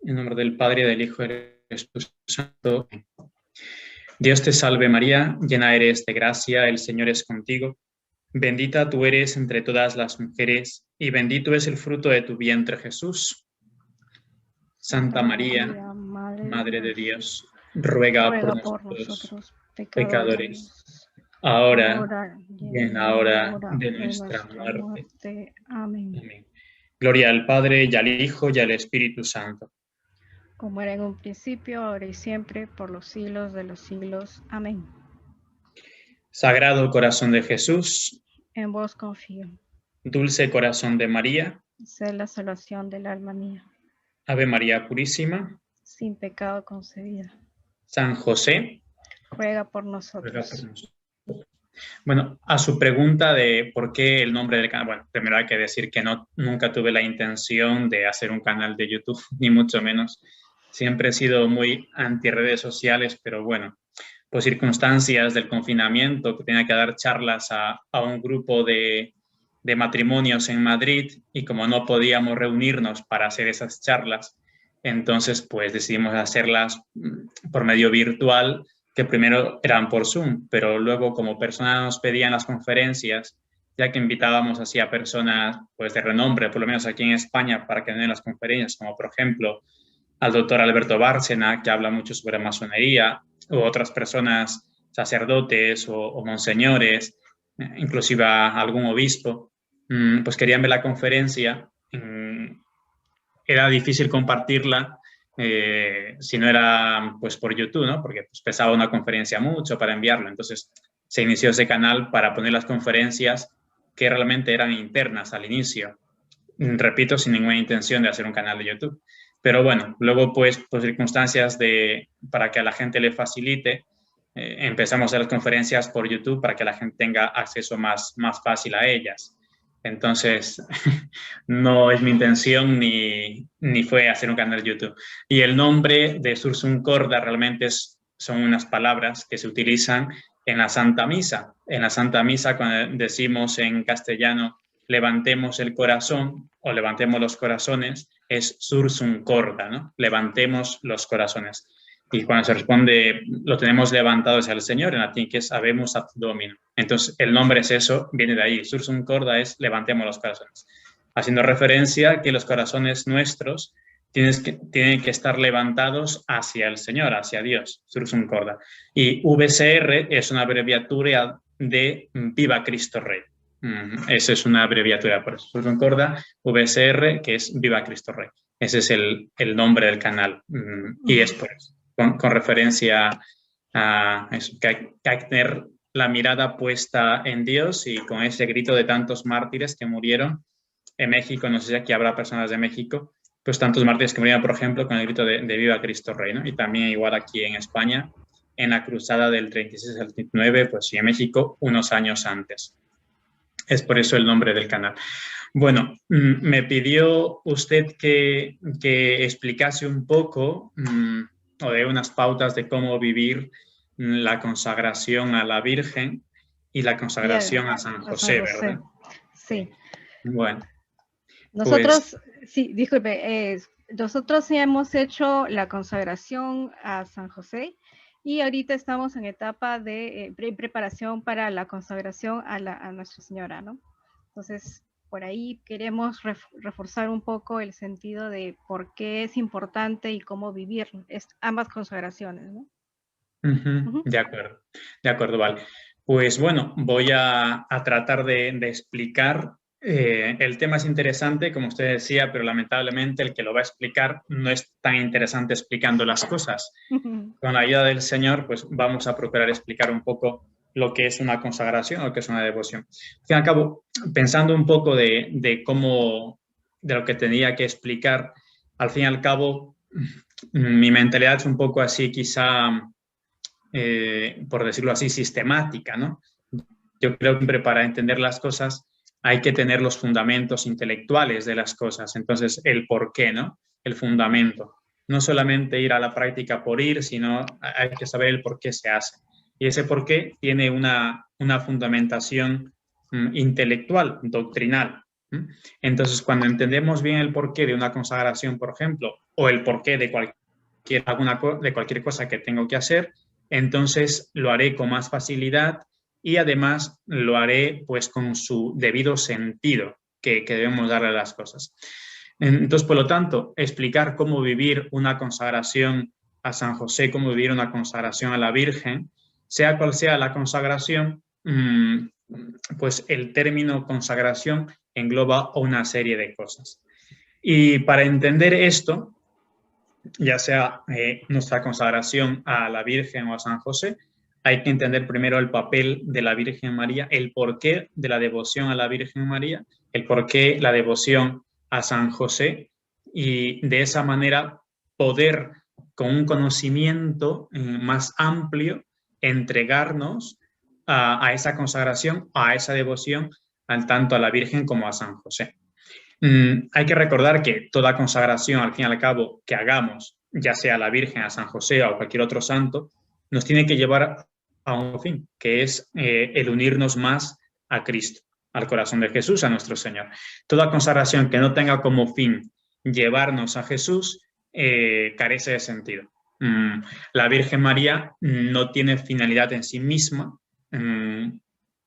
En nombre del Padre, del Hijo y del Espíritu Santo. Dios te salve María, llena eres de gracia, el Señor es contigo. Bendita tú eres entre todas las mujeres, y bendito es el fruto de tu vientre Jesús. Santa María, Madre de Dios, ruega por nosotros pecadores, ahora y en la hora de nuestra muerte. Amén. Amén. Gloria al Padre, y al Hijo, y al Espíritu Santo. Como era en un principio, ahora y siempre, por los siglos de los siglos. Amén. Sagrado corazón de Jesús, En vos confío. dulce corazón de María, Sé la salvación del alma mía. Ave María Purísima, sin pecado concebida. San José, ruega por ruega nosotros. por nosotros. Bueno, a su pregunta de por qué el nombre del canal, bueno, primero hay que decir que nunca tuve la intención de hacer un canal de YouTube, ni mucho menos. Siempre he sido muy anti redes sociales, pero bueno, por circunstancias del confinamiento, que tenía que dar charlas a un grupo de matrimonios en Madrid, y como no podíamos reunirnos para hacer esas charlas, entonces pues decidimos hacerlas por medio virtual, que primero eran por Zoom, pero luego como personas nos pedían las conferencias, ya que invitábamos así a personas pues de renombre, por lo menos aquí en España, para que den las conferencias, como por ejemplo al doctor Alberto Bárcena, que habla mucho sobre masonería, u otras personas, sacerdotes o monseñores, inclusive a algún obispo, pues querían ver la conferencia. Era difícil compartirla si no era pues por YouTube, ¿no? Porque pues, pesaba una conferencia mucho para enviarlo. Entonces se inició ese canal para poner las conferencias que realmente eran internas al inicio. Repito, sin ninguna intención de hacer un canal de YouTube. Pero bueno, luego pues por circunstancias para que a la gente le facilite, empezamos a hacer las conferencias por YouTube para que la gente tenga acceso más fácil a ellas. Entonces, no es mi intención ni fue hacer un canal de YouTube. Y el nombre de Sursum Corda realmente son unas palabras que se utilizan en la Santa Misa. En la Santa Misa, cuando decimos en castellano, levantemos el corazón o levantemos los corazones, es Sursum Corda, ¿no? Levantemos los corazones. Y cuando se responde, lo tenemos levantado hacia el Señor, en latín, que es habemus ad Domino. Entonces, el nombre es eso, viene de ahí. Sursum Corda es levantemos los corazones. Haciendo referencia a que los corazones nuestros tienen que estar levantados hacia el Señor, hacia Dios, Sursum Corda. Y VCR es una abreviatura de Viva Cristo Rey. Esa es una abreviatura, por eso Sursum Corda, VCR, que es Viva Cristo Rey. Ese es el nombre del canal. Y es por eso, con referencia a eso, que hay que tener la mirada puesta en Dios, y con ese grito de tantos mártires que murieron en México, no sé si aquí habrá personas de México, pues tantos mártires que murieron, por ejemplo, con el grito de Viva Cristo Rey, ¿no? Y también igual aquí en España, en la cruzada del 36 al 39, pues sí, en México, unos años antes. Es por eso el nombre del canal. Bueno, me pidió usted que explicase un poco o de unas pautas de cómo vivir la consagración a la Virgen y la consagración a San José, ¿verdad? Sí. Bueno. Nosotros, pues, sí, disculpe, nosotros sí hemos hecho la consagración a San José, y ahorita estamos en etapa de preparación para la consagración a Nuestra Señora, ¿no? Entonces, por ahí queremos reforzar un poco el sentido de por qué es importante y cómo vivir ambas consagraciones, ¿no? De acuerdo, vale. Pues bueno, voy a tratar de explicar. El tema es interesante, como usted decía, pero lamentablemente el que lo va a explicar no es tan interesante explicando las cosas. Con la ayuda del Señor, pues vamos a procurar explicar un poco lo que es una consagración o lo que es una devoción. Al fin y al cabo, pensando un poco de lo que tenía que explicar, al fin y al cabo, mi mentalidad es un poco así, quizá, por decirlo así, sistemática, ¿no? Yo creo que siempre para entender las cosas hay que tener los fundamentos intelectuales de las cosas. Entonces, el por qué, ¿no? El fundamento. No solamente ir a la práctica por ir, sino hay que saber el por qué se hace. Y ese por qué tiene una fundamentación intelectual, doctrinal. ¿Mm? Entonces, cuando entendemos bien el porqué de una consagración, por ejemplo, o el porqué de cualquier cosa que tengo que hacer, entonces lo haré con más facilidad y además lo haré pues con su debido sentido que debemos darle a las cosas. Entonces, por lo tanto, explicar cómo vivir una consagración a San José, cómo vivir una consagración a la Virgen, sea cual sea la consagración, pues el término consagración engloba una serie de cosas. Y para entender esto, ya sea nuestra consagración a la Virgen o a San José, hay que entender primero el papel de la Virgen María, el porqué de la devoción a la Virgen María, el porqué la devoción a San José, y de esa manera poder, con un conocimiento más amplio, entregarnos a esa consagración, a esa devoción, tanto a la Virgen como a San José. Hay que recordar que toda consagración, al fin y al cabo, que hagamos, ya sea a la Virgen, a San José o a cualquier otro santo, nos tiene que llevar a un fin, que es el unirnos más a Cristo, al corazón de Jesús, a nuestro Señor. Toda consagración que no tenga como fin llevarnos a Jesús carece de sentido. La Virgen María no tiene finalidad en sí misma,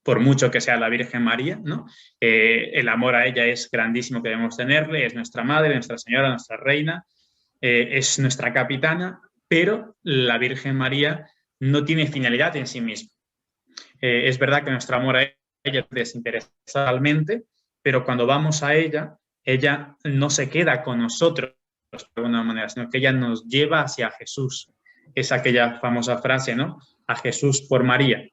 por mucho que sea la Virgen María, ¿no? El amor a ella es grandísimo que debemos tenerle, es nuestra madre, nuestra señora, nuestra reina, es nuestra capitana, pero la Virgen María no tiene finalidad en sí misma. Es verdad que nuestro amor a ella es desinteresadamente, pero cuando vamos a ella, ella no se queda con nosotros de alguna manera, sino que ella nos lleva hacia Jesús. Es aquella famosa frase, ¿no? A Jesús por María.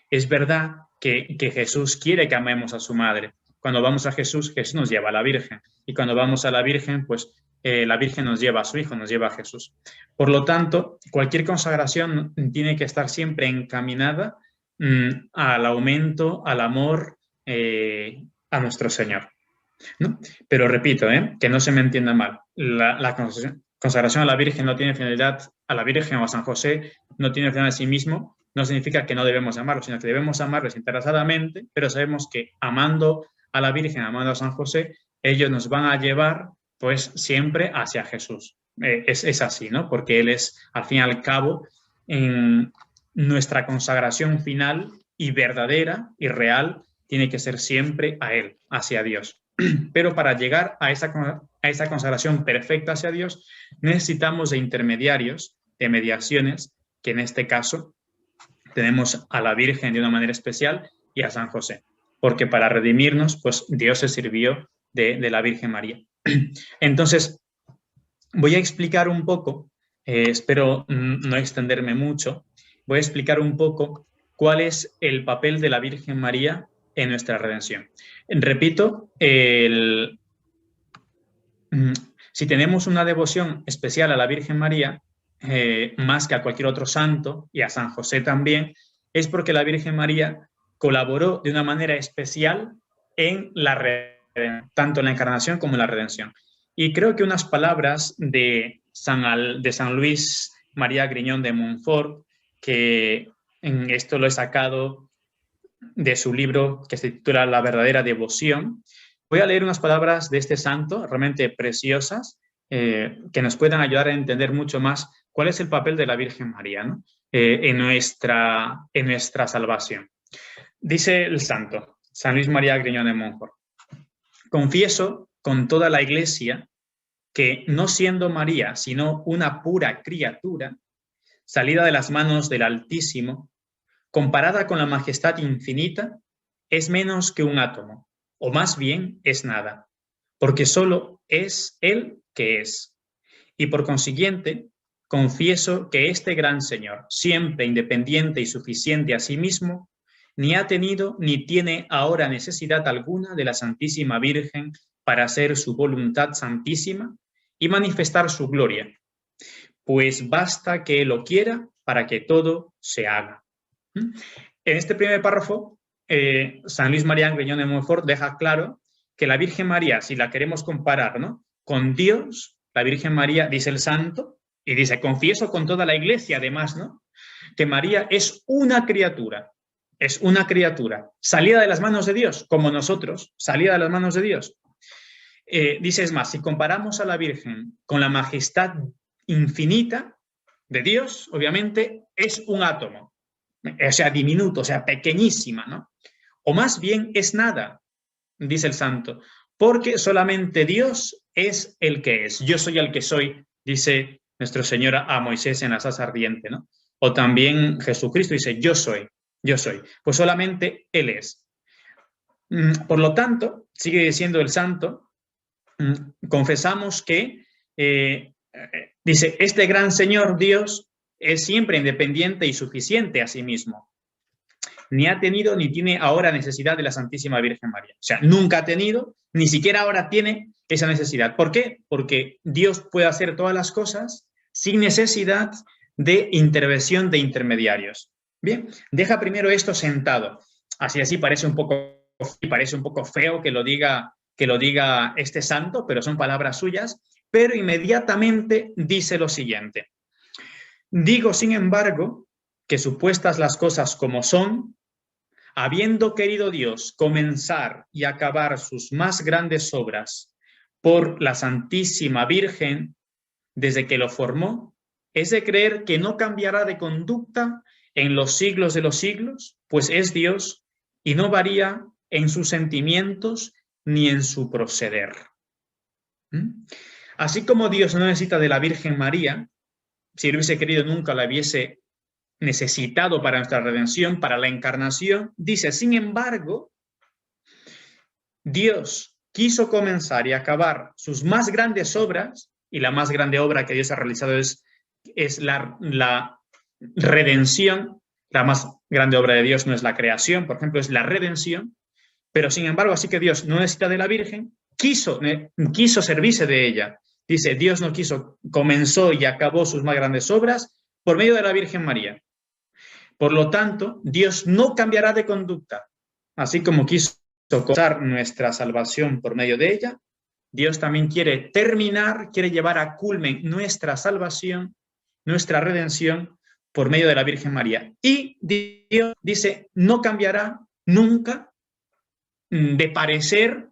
Es verdad que Jesús quiere que amemos a su madre. Cuando vamos a Jesús, Jesús nos lleva a la Virgen. Y cuando vamos a la Virgen, pues la Virgen nos lleva a su Hijo, nos lleva a Jesús. Por lo tanto, cualquier consagración tiene que estar siempre encaminada al aumento, al amor a nuestro Señor, ¿no? Pero repito, que no se me entienda mal. La consagración a la Virgen no tiene finalidad, a la Virgen o a San José no tiene finalidad en sí mismo, no significa que no debemos amarlos, sino que debemos amarlos interesadamente, pero sabemos que amando a la Virgen, amando a San José, ellos nos van a llevar pues siempre hacia Jesús. Es así, ¿no? Porque Él es, al fin y al cabo, en nuestra consagración final y verdadera y real, tiene que ser siempre a Él, hacia Dios. Pero para llegar a esa consagración perfecta hacia Dios, necesitamos de intermediarios, de mediaciones, que en este caso tenemos a la Virgen de una manera especial y a San José, porque para redimirnos, pues Dios se sirvió de la Virgen María. Entonces, voy a explicar un poco, espero no extenderme mucho, voy a explicar un poco cuál es el papel de la Virgen María en nuestra redención. Repito, si tenemos una devoción especial a la Virgen María, más que a cualquier otro santo, y a San José también, es porque la Virgen María colaboró de una manera especial en la redención, tanto en la encarnación como en la redención. Y creo que unas palabras de San Luis María Griñón de Montfort, que en esto lo he sacado de su libro que se titula La verdadera devoción. Voy a leer unas palabras de este santo, realmente preciosas, que nos puedan ayudar a entender mucho más cuál es el papel de la Virgen María, ¿no? en nuestra salvación. Dice el santo, San Luis María Griñón de Montfort: confieso con toda la Iglesia que, no siendo María, sino una pura criatura, salida de las manos del Altísimo, comparada con la majestad infinita, es menos que un átomo, o más bien es nada, porque solo es Él que es. Y por consiguiente, confieso que este gran Señor, siempre independiente y suficiente a sí mismo, ni ha tenido ni tiene ahora necesidad alguna de la Santísima Virgen para hacer su voluntad santísima y manifestar su gloria, pues basta que Él lo quiera para que todo se haga. En este primer párrafo, San Luis María Griñón de Montfort deja claro que la Virgen María, si la queremos comparar, ¿no?, con Dios, la Virgen María, dice el santo, y dice, confieso con toda la Iglesia además, ¿no?, que María es una criatura, salida de las manos de Dios, como nosotros, salida de las manos de Dios. dice, es más, si comparamos a la Virgen con la majestad infinita de Dios, obviamente es un átomo, o sea, diminuto, o sea, pequeñísima, ¿no? O más bien es nada, dice el santo, porque solamente Dios es el que es. Yo soy el que soy, dice nuestro Señor a Moisés en la zarza ardiente, ¿no? O también Jesucristo dice, yo soy, yo soy. Pues solamente Él es. Por lo tanto, sigue diciendo el santo, confesamos que, dice, este gran Señor Dios es siempre independiente y suficiente a sí mismo. Ni ha tenido ni tiene ahora necesidad de la Santísima Virgen María. O sea, nunca ha tenido, ni siquiera ahora tiene esa necesidad. ¿Por qué? Porque Dios puede hacer todas las cosas sin necesidad de intervención de intermediarios. Bien, deja primero esto sentado. Así parece un poco feo que lo diga este santo, pero son palabras suyas, pero inmediatamente dice lo siguiente. Digo, sin embargo, que supuestas las cosas como son, habiendo querido Dios comenzar y acabar sus más grandes obras por la Santísima Virgen desde que lo formó, es de creer que no cambiará de conducta en los siglos de los siglos, pues es Dios y no varía en sus sentimientos ni en su proceder. Así como Dios no necesita de la Virgen María, si lo hubiese querido nunca la hubiese necesitado para nuestra redención, para la encarnación, dice, sin embargo, Dios quiso comenzar y acabar sus más grandes obras, y la más grande obra que Dios ha realizado es la redención. La más grande obra de Dios no es la creación, por ejemplo, es la redención, pero sin embargo, así que Dios no necesita de la Virgen, quiso servirse de ella. Dice, Dios no quiso, comenzó y acabó sus más grandes obras por medio de la Virgen María. Por lo tanto, Dios no cambiará de conducta. Así como quiso comenzar nuestra salvación por medio de ella, Dios también quiere llevar a culmen nuestra salvación, nuestra redención por medio de la Virgen María. Y Dios dice, no cambiará nunca de parecer,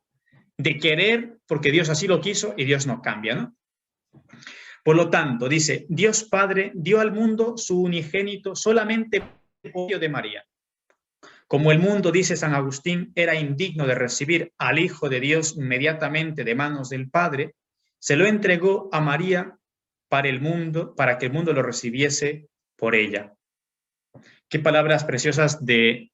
de querer, porque Dios así lo quiso y Dios no cambia, ¿no? Por lo tanto, dice, Dios Padre dio al mundo su unigénito solamente por medio de María. Como el mundo, dice San Agustín, era indigno de recibir al Hijo de Dios inmediatamente de manos del Padre, se lo entregó a María para que el mundo lo recibiese por ella. Qué palabras preciosas de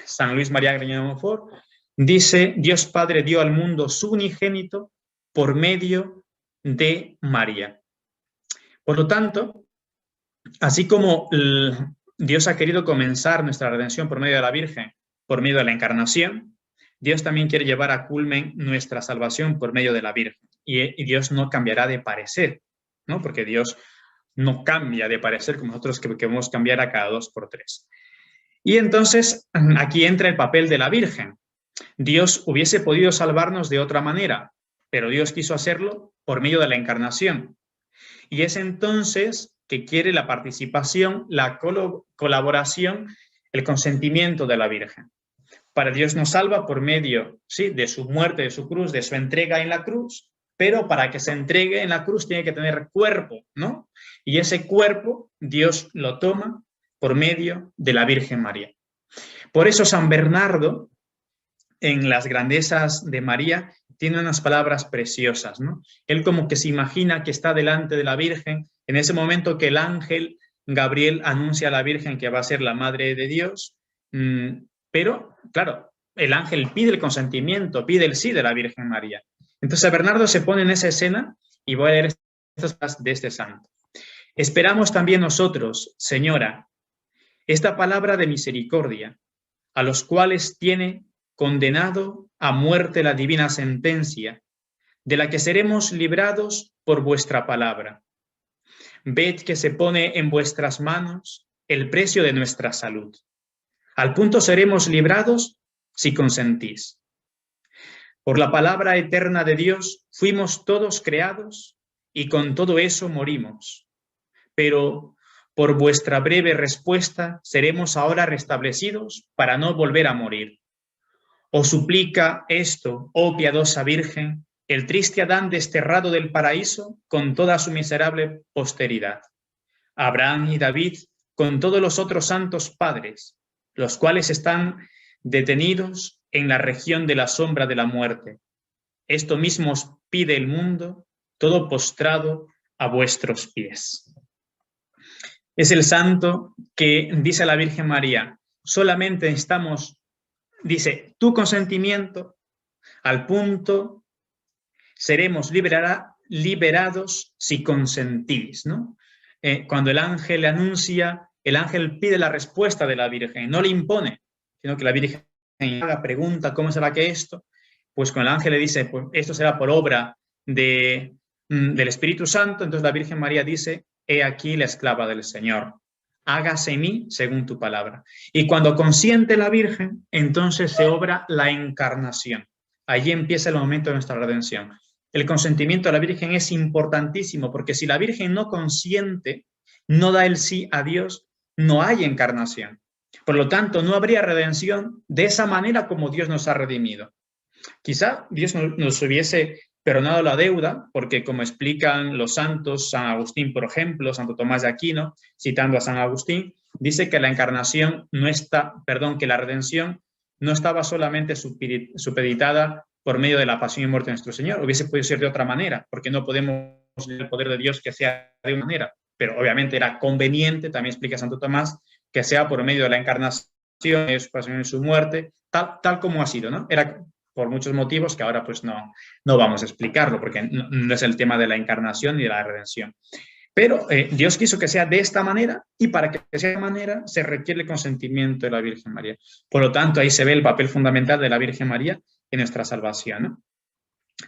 San Luis María Grignon de Montfort. Dice, Dios Padre dio al mundo su unigénito por medio de María. Por lo tanto, así como Dios ha querido comenzar nuestra redención por medio de la Virgen, por medio de la encarnación, Dios también quiere llevar a culmen nuestra salvación por medio de la Virgen. Y Dios no cambiará de parecer, ¿no? Porque Dios no cambia de parecer como nosotros que queremos cambiar a cada 2 por 3. Y entonces aquí entra el papel de la Virgen. Dios hubiese podido salvarnos de otra manera, pero Dios quiso hacerlo por medio de la encarnación. Y es entonces que quiere la participación, la colaboración, el consentimiento de la Virgen. Para Dios nos salva por medio, sí, de su muerte, de su cruz, de su entrega en la cruz, pero para que se entregue en la cruz tiene que tener cuerpo, ¿no? Y ese cuerpo Dios lo toma por medio de la Virgen María. Por eso San Bernardo, en las grandezas de María, tiene unas palabras preciosas, ¿no? Él como que se imagina que está delante de la Virgen en ese momento que el ángel Gabriel anuncia a la Virgen que va a ser la Madre de Dios, pero, claro, el ángel pide el consentimiento, pide el sí de la Virgen María. Entonces Bernardo se pone en esa escena y voy a leer estas palabras de este santo. Esperamos también nosotros, Señora, esta palabra de misericordia, a los cuales tiene condenado a muerte la divina sentencia, de la que seremos librados por vuestra palabra. Ved que se pone en vuestras manos el precio de nuestra salud. Al punto seremos librados si consentís. Por la palabra eterna de Dios fuimos todos creados y con todo eso morimos. Pero por vuestra breve respuesta seremos ahora restablecidos para no volver a morir. Os suplica esto, oh piadosa Virgen, el triste Adán desterrado del paraíso con toda su miserable posteridad. Abraham y David con todos los otros santos padres, los cuales están detenidos en la región de la sombra de la muerte. Esto mismo os pide el mundo, todo postrado a vuestros pies. Es el santo que dice a la Virgen María, solamente necesitamos, dice, tu consentimiento, al punto seremos liberados si consentís, ¿no? Cuando el ángel le anuncia, el ángel pide la respuesta de la Virgen, no le impone, sino que la Virgen haga pregunta, ¿cómo será que esto? Pues con el ángel le dice, pues esto será por obra del Espíritu Santo, entonces la Virgen María dice, he aquí la esclava del Señor, hágase en mí según tu palabra. Y cuando consiente la Virgen, entonces se obra la encarnación. Allí empieza el momento de nuestra redención. El consentimiento de la Virgen es importantísimo, porque si la Virgen no consiente, no da el sí a Dios, no hay encarnación. Por lo tanto, no habría redención de esa manera como Dios nos ha redimido. Quizá Dios nos hubiese perdonado la deuda, porque como explican los santos, San Agustín, por ejemplo, Santo Tomás de Aquino, citando a San Agustín, dice que la encarnación no está, perdón, que la redención no estaba solamente supeditada por medio de la pasión y muerte de nuestro Señor. Hubiese podido ser de otra manera, porque no podemos leer el poder de Dios que sea de una manera, pero obviamente era conveniente, también explica Santo Tomás, que sea por medio de la encarnación, su pasión y su muerte, tal como ha sido, ¿no? Era por muchos motivos que ahora pues no vamos a explicarlo, porque no es el tema de la encarnación ni de la redención. Pero Dios quiso que sea de esta manera, y para que sea de esta manera se requiere el consentimiento de la Virgen María. Por lo tanto, ahí se ve el papel fundamental de la Virgen María en nuestra salvación, ¿no?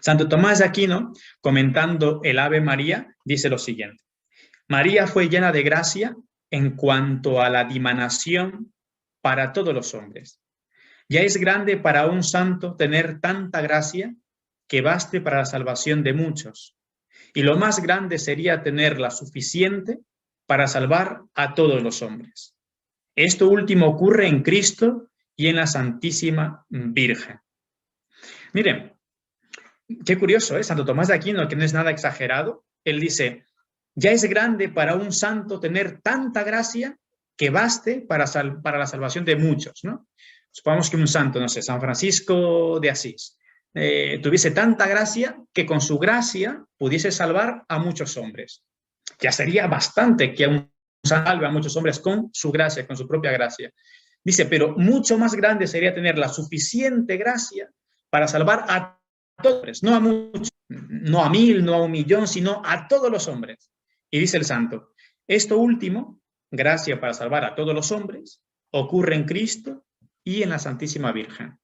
Santo Tomás de Aquino, comentando el Ave María, dice lo siguiente: María fue llena de gracia en cuanto a la dimanación para todos los hombres. Ya es grande para un santo tener tanta gracia que baste para la salvación de muchos. Y lo más grande sería tenerla suficiente para salvar a todos los hombres. Esto último ocurre en Cristo y en la Santísima Virgen. Miren, qué curioso, ¿eh? Santo Tomás de Aquino, que no es nada exagerado, él dice, ya es grande para un santo tener tanta gracia que baste para la salvación de muchos, ¿no? Supongamos que un santo, no sé, San Francisco de Asís, tuviese tanta gracia que con su gracia pudiese salvar a muchos hombres. Ya sería bastante que un santo salve a muchos hombres con su gracia, con su propia gracia. Dice, pero mucho más grande sería tener la suficiente gracia para salvar a todos los hombres, no a muchos, no a 1000, no a 1.000.000, sino a todos los hombres. Y dice el santo, esto último, gracia para salvar a todos los hombres, ocurre en Cristo y en la Santísima Virgen.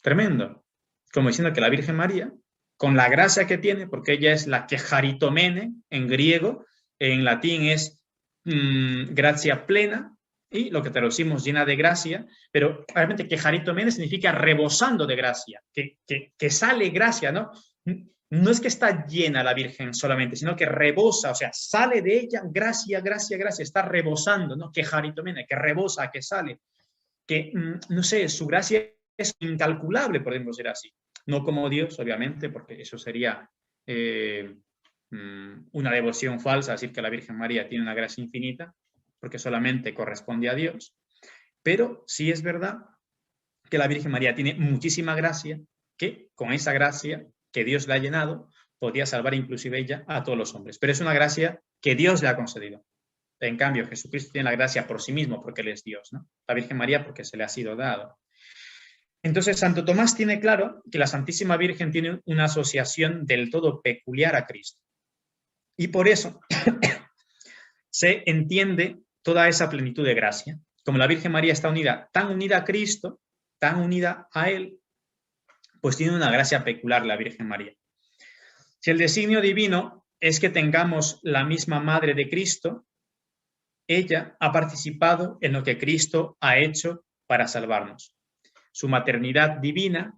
Tremendo. Como diciendo que la Virgen María, con la gracia que tiene, porque ella es la quejaritomene en griego, en latín es gracia plena, y lo que traducimos llena de gracia, pero realmente quejaritomene significa rebosando de gracia, que sale gracia, ¿no? No es que está llena la Virgen solamente, sino que rebosa, o sea, sale de ella gracia, gracia, gracia, está rebosando, ¿no? Quejaritomene, que rebosa, que sale, que, no sé, su gracia es incalculable, podemos decir así. No como Dios, obviamente, porque eso sería una devoción falsa, decir que la Virgen María tiene una gracia infinita, porque solamente corresponde a Dios. Pero sí es verdad que la Virgen María tiene muchísima gracia, que con esa gracia que Dios le ha llenado, podía salvar inclusive ella a todos los hombres. Pero es una gracia que Dios le ha concedido. En cambio, Jesucristo tiene la gracia por sí mismo, porque Él es Dios, ¿no? La Virgen María porque se le ha sido dado. Entonces, Santo Tomás tiene claro que la Santísima Virgen tiene una asociación del todo peculiar a Cristo. Y por eso se entiende toda esa plenitud de gracia. Como la Virgen María está unida, tan unida a Cristo, tan unida a Él, pues tiene una gracia peculiar la Virgen María. Si el designio divino es que tengamos la misma Madre de Cristo, ella ha participado en lo que Cristo ha hecho para salvarnos. Su maternidad divina,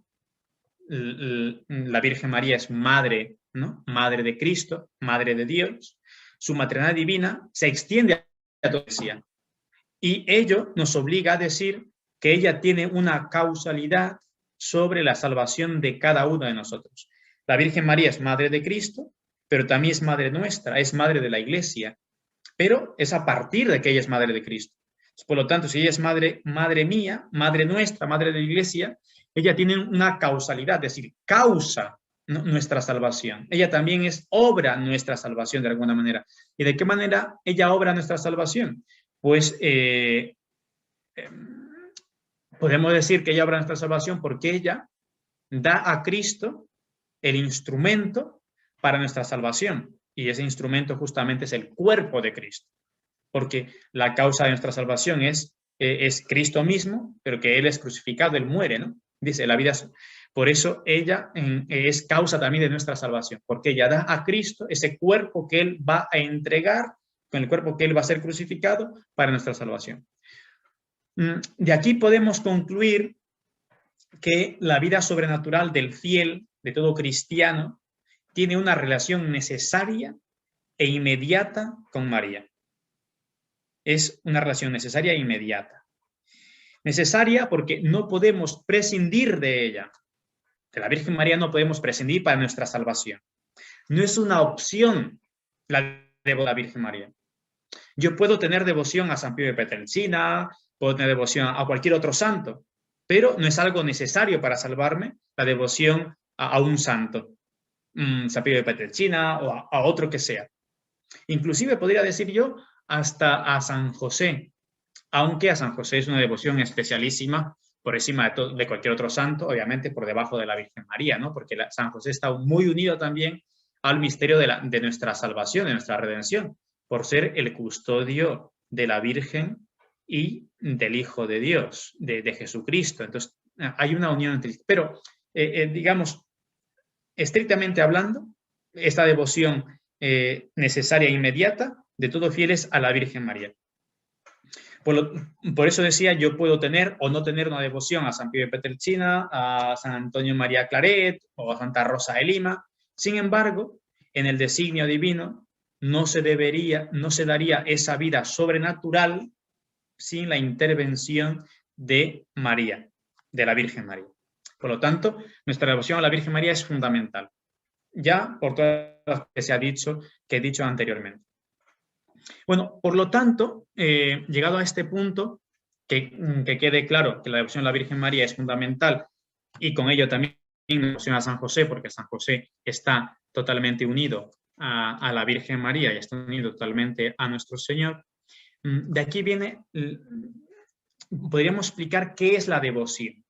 la Virgen María es madre, ¿no? Madre de Cristo, madre de Dios. Su maternidad divina se extiende a toda la Iglesia. Y ello nos obliga a decir que ella tiene una causalidad sobre la salvación de cada uno de nosotros. La Virgen María es madre de Cristo, pero también es madre nuestra, es madre de la Iglesia, pero es a partir de que ella es madre de Cristo. Por lo tanto, si ella es madre mía, madre nuestra, madre de la Iglesia, ella tiene una causalidad, es decir, causa nuestra salvación. Ella también obra nuestra salvación de alguna manera. ¿Y de qué manera ella obra nuestra salvación? Pues podemos decir que ella obra nuestra salvación porque ella da a Cristo el instrumento para nuestra salvación. Y ese instrumento justamente es el cuerpo de Cristo. Porque la causa de nuestra salvación es Cristo mismo, pero que Él es crucificado, Él muere, ¿no? Dice, la vida. Por eso ella es causa también de nuestra salvación, porque ella da a Cristo ese cuerpo que Él va a entregar, con el cuerpo que Él va a ser crucificado para nuestra salvación. De aquí podemos concluir que la vida sobrenatural del fiel, de todo cristiano, tiene una relación necesaria e inmediata con María. Es una relación necesaria e inmediata. Necesaria porque no podemos prescindir de ella. De la Virgen María no podemos prescindir para nuestra salvación. No es una opción la de la Virgen María. Yo puedo tener devoción a San Pío de Pietrelcina, puedo tener devoción a cualquier otro santo, pero no es algo necesario para salvarme la devoción a un santo, San Pío de Pietrelcina o a otro que sea. Inclusive podría decir yo hasta a San José, aunque a San José es una devoción especialísima por encima de cualquier otro santo, obviamente por debajo de la Virgen María, ¿no? Porque San José está muy unido también al misterio de nuestra salvación, de nuestra redención, por ser el custodio de la Virgen y del Hijo de Dios, de Jesucristo. Entonces, hay una unión entre... Pero, digamos, estrictamente hablando, esta devoción necesaria e inmediata de todo fieles a la Virgen María. Por eso decía, yo puedo tener o no tener una devoción a San Pío de Pietrelcina, a San Antonio María Claret o a Santa Rosa de Lima. Sin embargo, en el designio divino no se daría esa vida sobrenatural sin la intervención de María, de la Virgen María. Por lo tanto, nuestra devoción a la Virgen María es fundamental, ya por todas las que he dicho anteriormente. Bueno, por lo tanto, llegado a este punto, que quede claro que la devoción a la Virgen María es fundamental y con ello también la devoción a San José, porque San José está totalmente unido a la Virgen María y está unido totalmente a nuestro Señor. De aquí viene, podríamos explicar qué es la devoción.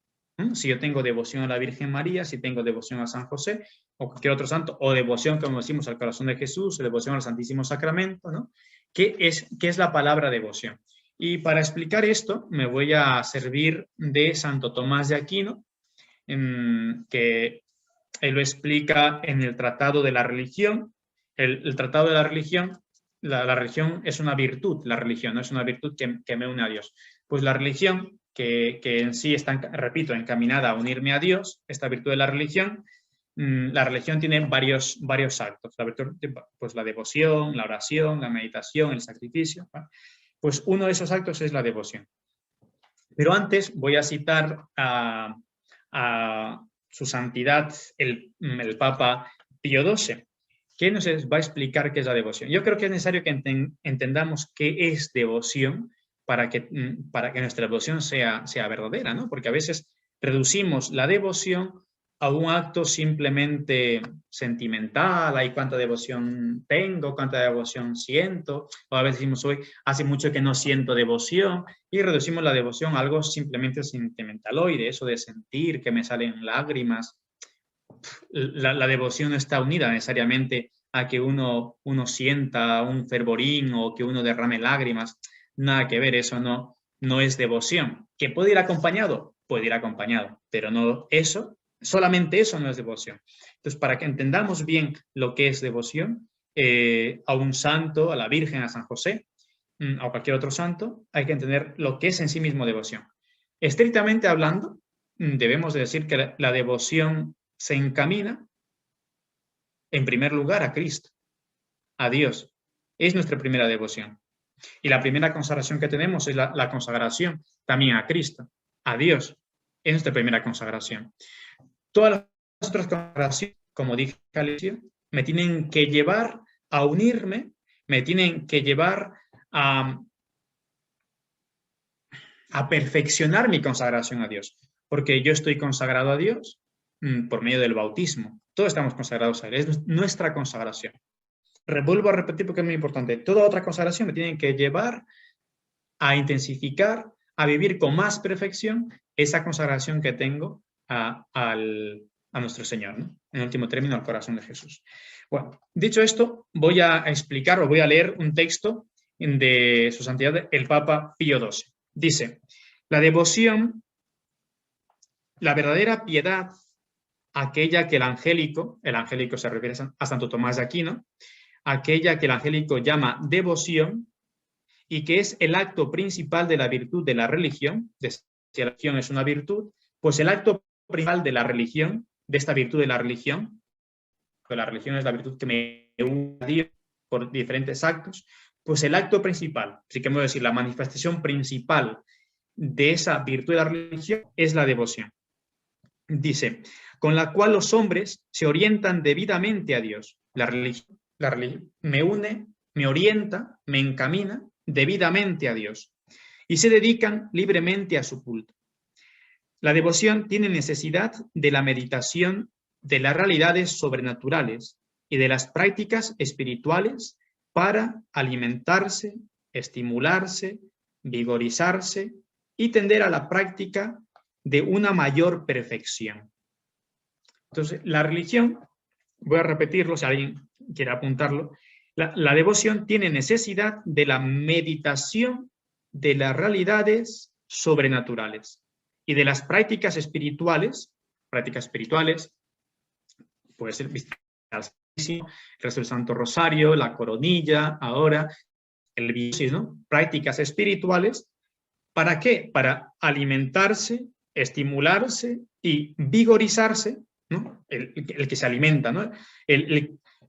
Si yo tengo devoción a la Virgen María, si tengo devoción a San José o cualquier otro santo, o devoción, como decimos, al corazón de Jesús, o devoción al Santísimo Sacramento, ¿no? ¿Qué es la palabra devoción? Y para explicar esto me voy a servir de Santo Tomás de Aquino, que él lo explica en el Tratado de la Religión. El Tratado de la Religión, la religión es una virtud, la religión no es una virtud que me une a Dios. Pues la religión, que en sí está, repito, encaminada a unirme a Dios, esta virtud de la religión tiene varios actos. La virtud, pues la devoción, la oración, la meditación, el sacrificio. ¿Vale? Pues uno de esos actos es la devoción. Pero antes voy a citar a su santidad, el Papa Pío XII, que nos va a explicar qué es la devoción. Yo creo que es necesario que entendamos qué es devoción para que nuestra devoción sea verdadera, ¿no? Porque a veces reducimos la devoción a un acto simplemente sentimental, hay cuánta devoción tengo, cuánta devoción siento, o a veces decimos hoy, hace mucho que no siento devoción, y reducimos la devoción a algo simplemente sentimentaloide, eso de sentir que me salen lágrimas. La devoción no está unida necesariamente a que uno sienta un fervorín o que uno derrame lágrimas, nada que ver, eso no es devoción. ¿Que puede ir acompañado? Puede ir acompañado, pero no eso. Solamente eso no es devoción. Entonces, para que entendamos bien lo que es devoción, a un santo, a la Virgen, a San José, a cualquier otro santo, hay que entender lo que es en sí mismo devoción. Estrictamente hablando, debemos decir que la devoción se encamina, en primer lugar, a Cristo, a Dios. Es nuestra primera devoción. Y la primera consagración que tenemos es la consagración también a Cristo, a Dios. Es nuestra primera consagración. Todas las otras consagraciones, como dije al inicio, me tienen que llevar a unirme, me tienen que llevar a perfeccionar mi consagración a Dios. Porque yo estoy consagrado a Dios por medio del bautismo. Todos estamos consagrados a Él. Es nuestra consagración. Vuelvo a repetir porque es muy importante. Toda otra consagración me tiene que llevar a intensificar, a vivir con más perfección esa consagración que tengo a nuestro Señor, ¿no? En último término, al corazón de Jesús. Bueno, dicho esto, voy a explicar o voy a leer un texto de Su Santidad el Papa Pío XII. Dice, la devoción, la verdadera piedad, aquella que el angélico se refiere a Santo Tomás de Aquino, aquella que el angélico llama devoción y que es el acto principal de la virtud de la religión. Si la religión es una virtud, pues el acto principal de la religión, de esta virtud de la religión, pues la religión es la virtud que me une a Dios por diferentes actos, pues el acto principal, si queremos decir la manifestación principal de esa virtud de la religión es la devoción. Dice, con la cual los hombres se orientan debidamente a Dios. La religión me une, me orienta, me encamina debidamente a Dios y se dedican libremente a su culto. La devoción tiene necesidad de la meditación de las realidades sobrenaturales y de las prácticas espirituales para alimentarse, estimularse, vigorizarse y tender a la práctica de una mayor perfección. Entonces, la religión, voy a repetirlo si alguien quiere apuntarlo, la devoción tiene necesidad de la meditación de las realidades sobrenaturales y de las prácticas espirituales, puede ser el rezo del Santo Rosario, la coronilla, ahora el visis, ¿no? Prácticas espirituales, ¿para qué? Para alimentarse, estimularse y vigorizarse, ¿no? El que se alimenta, ¿no?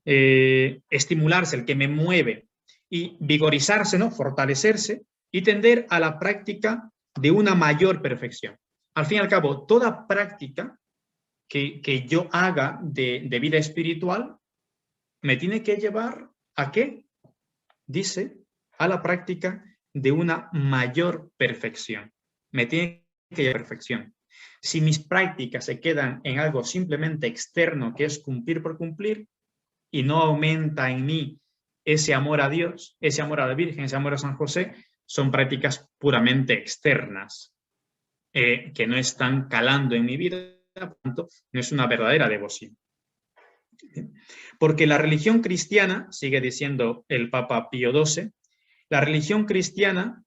Estimularse, el que me mueve, y vigorizarse, ¿no? Fortalecerse y tender a la práctica de una mayor perfección. Al fin y al cabo, toda práctica que yo haga de vida espiritual me tiene que llevar ¿a qué? Dice, a la práctica de una mayor perfección. Me tiene que llevar a perfección. Si mis prácticas se quedan en algo simplemente externo, que es cumplir por cumplir, y no aumenta en mí ese amor a Dios, ese amor a la Virgen, ese amor a San José, son prácticas puramente externas, que no están calando en mi vida, por lo tanto, no es una verdadera devoción. Porque la religión cristiana, sigue diciendo el Papa Pío XII, la religión cristiana,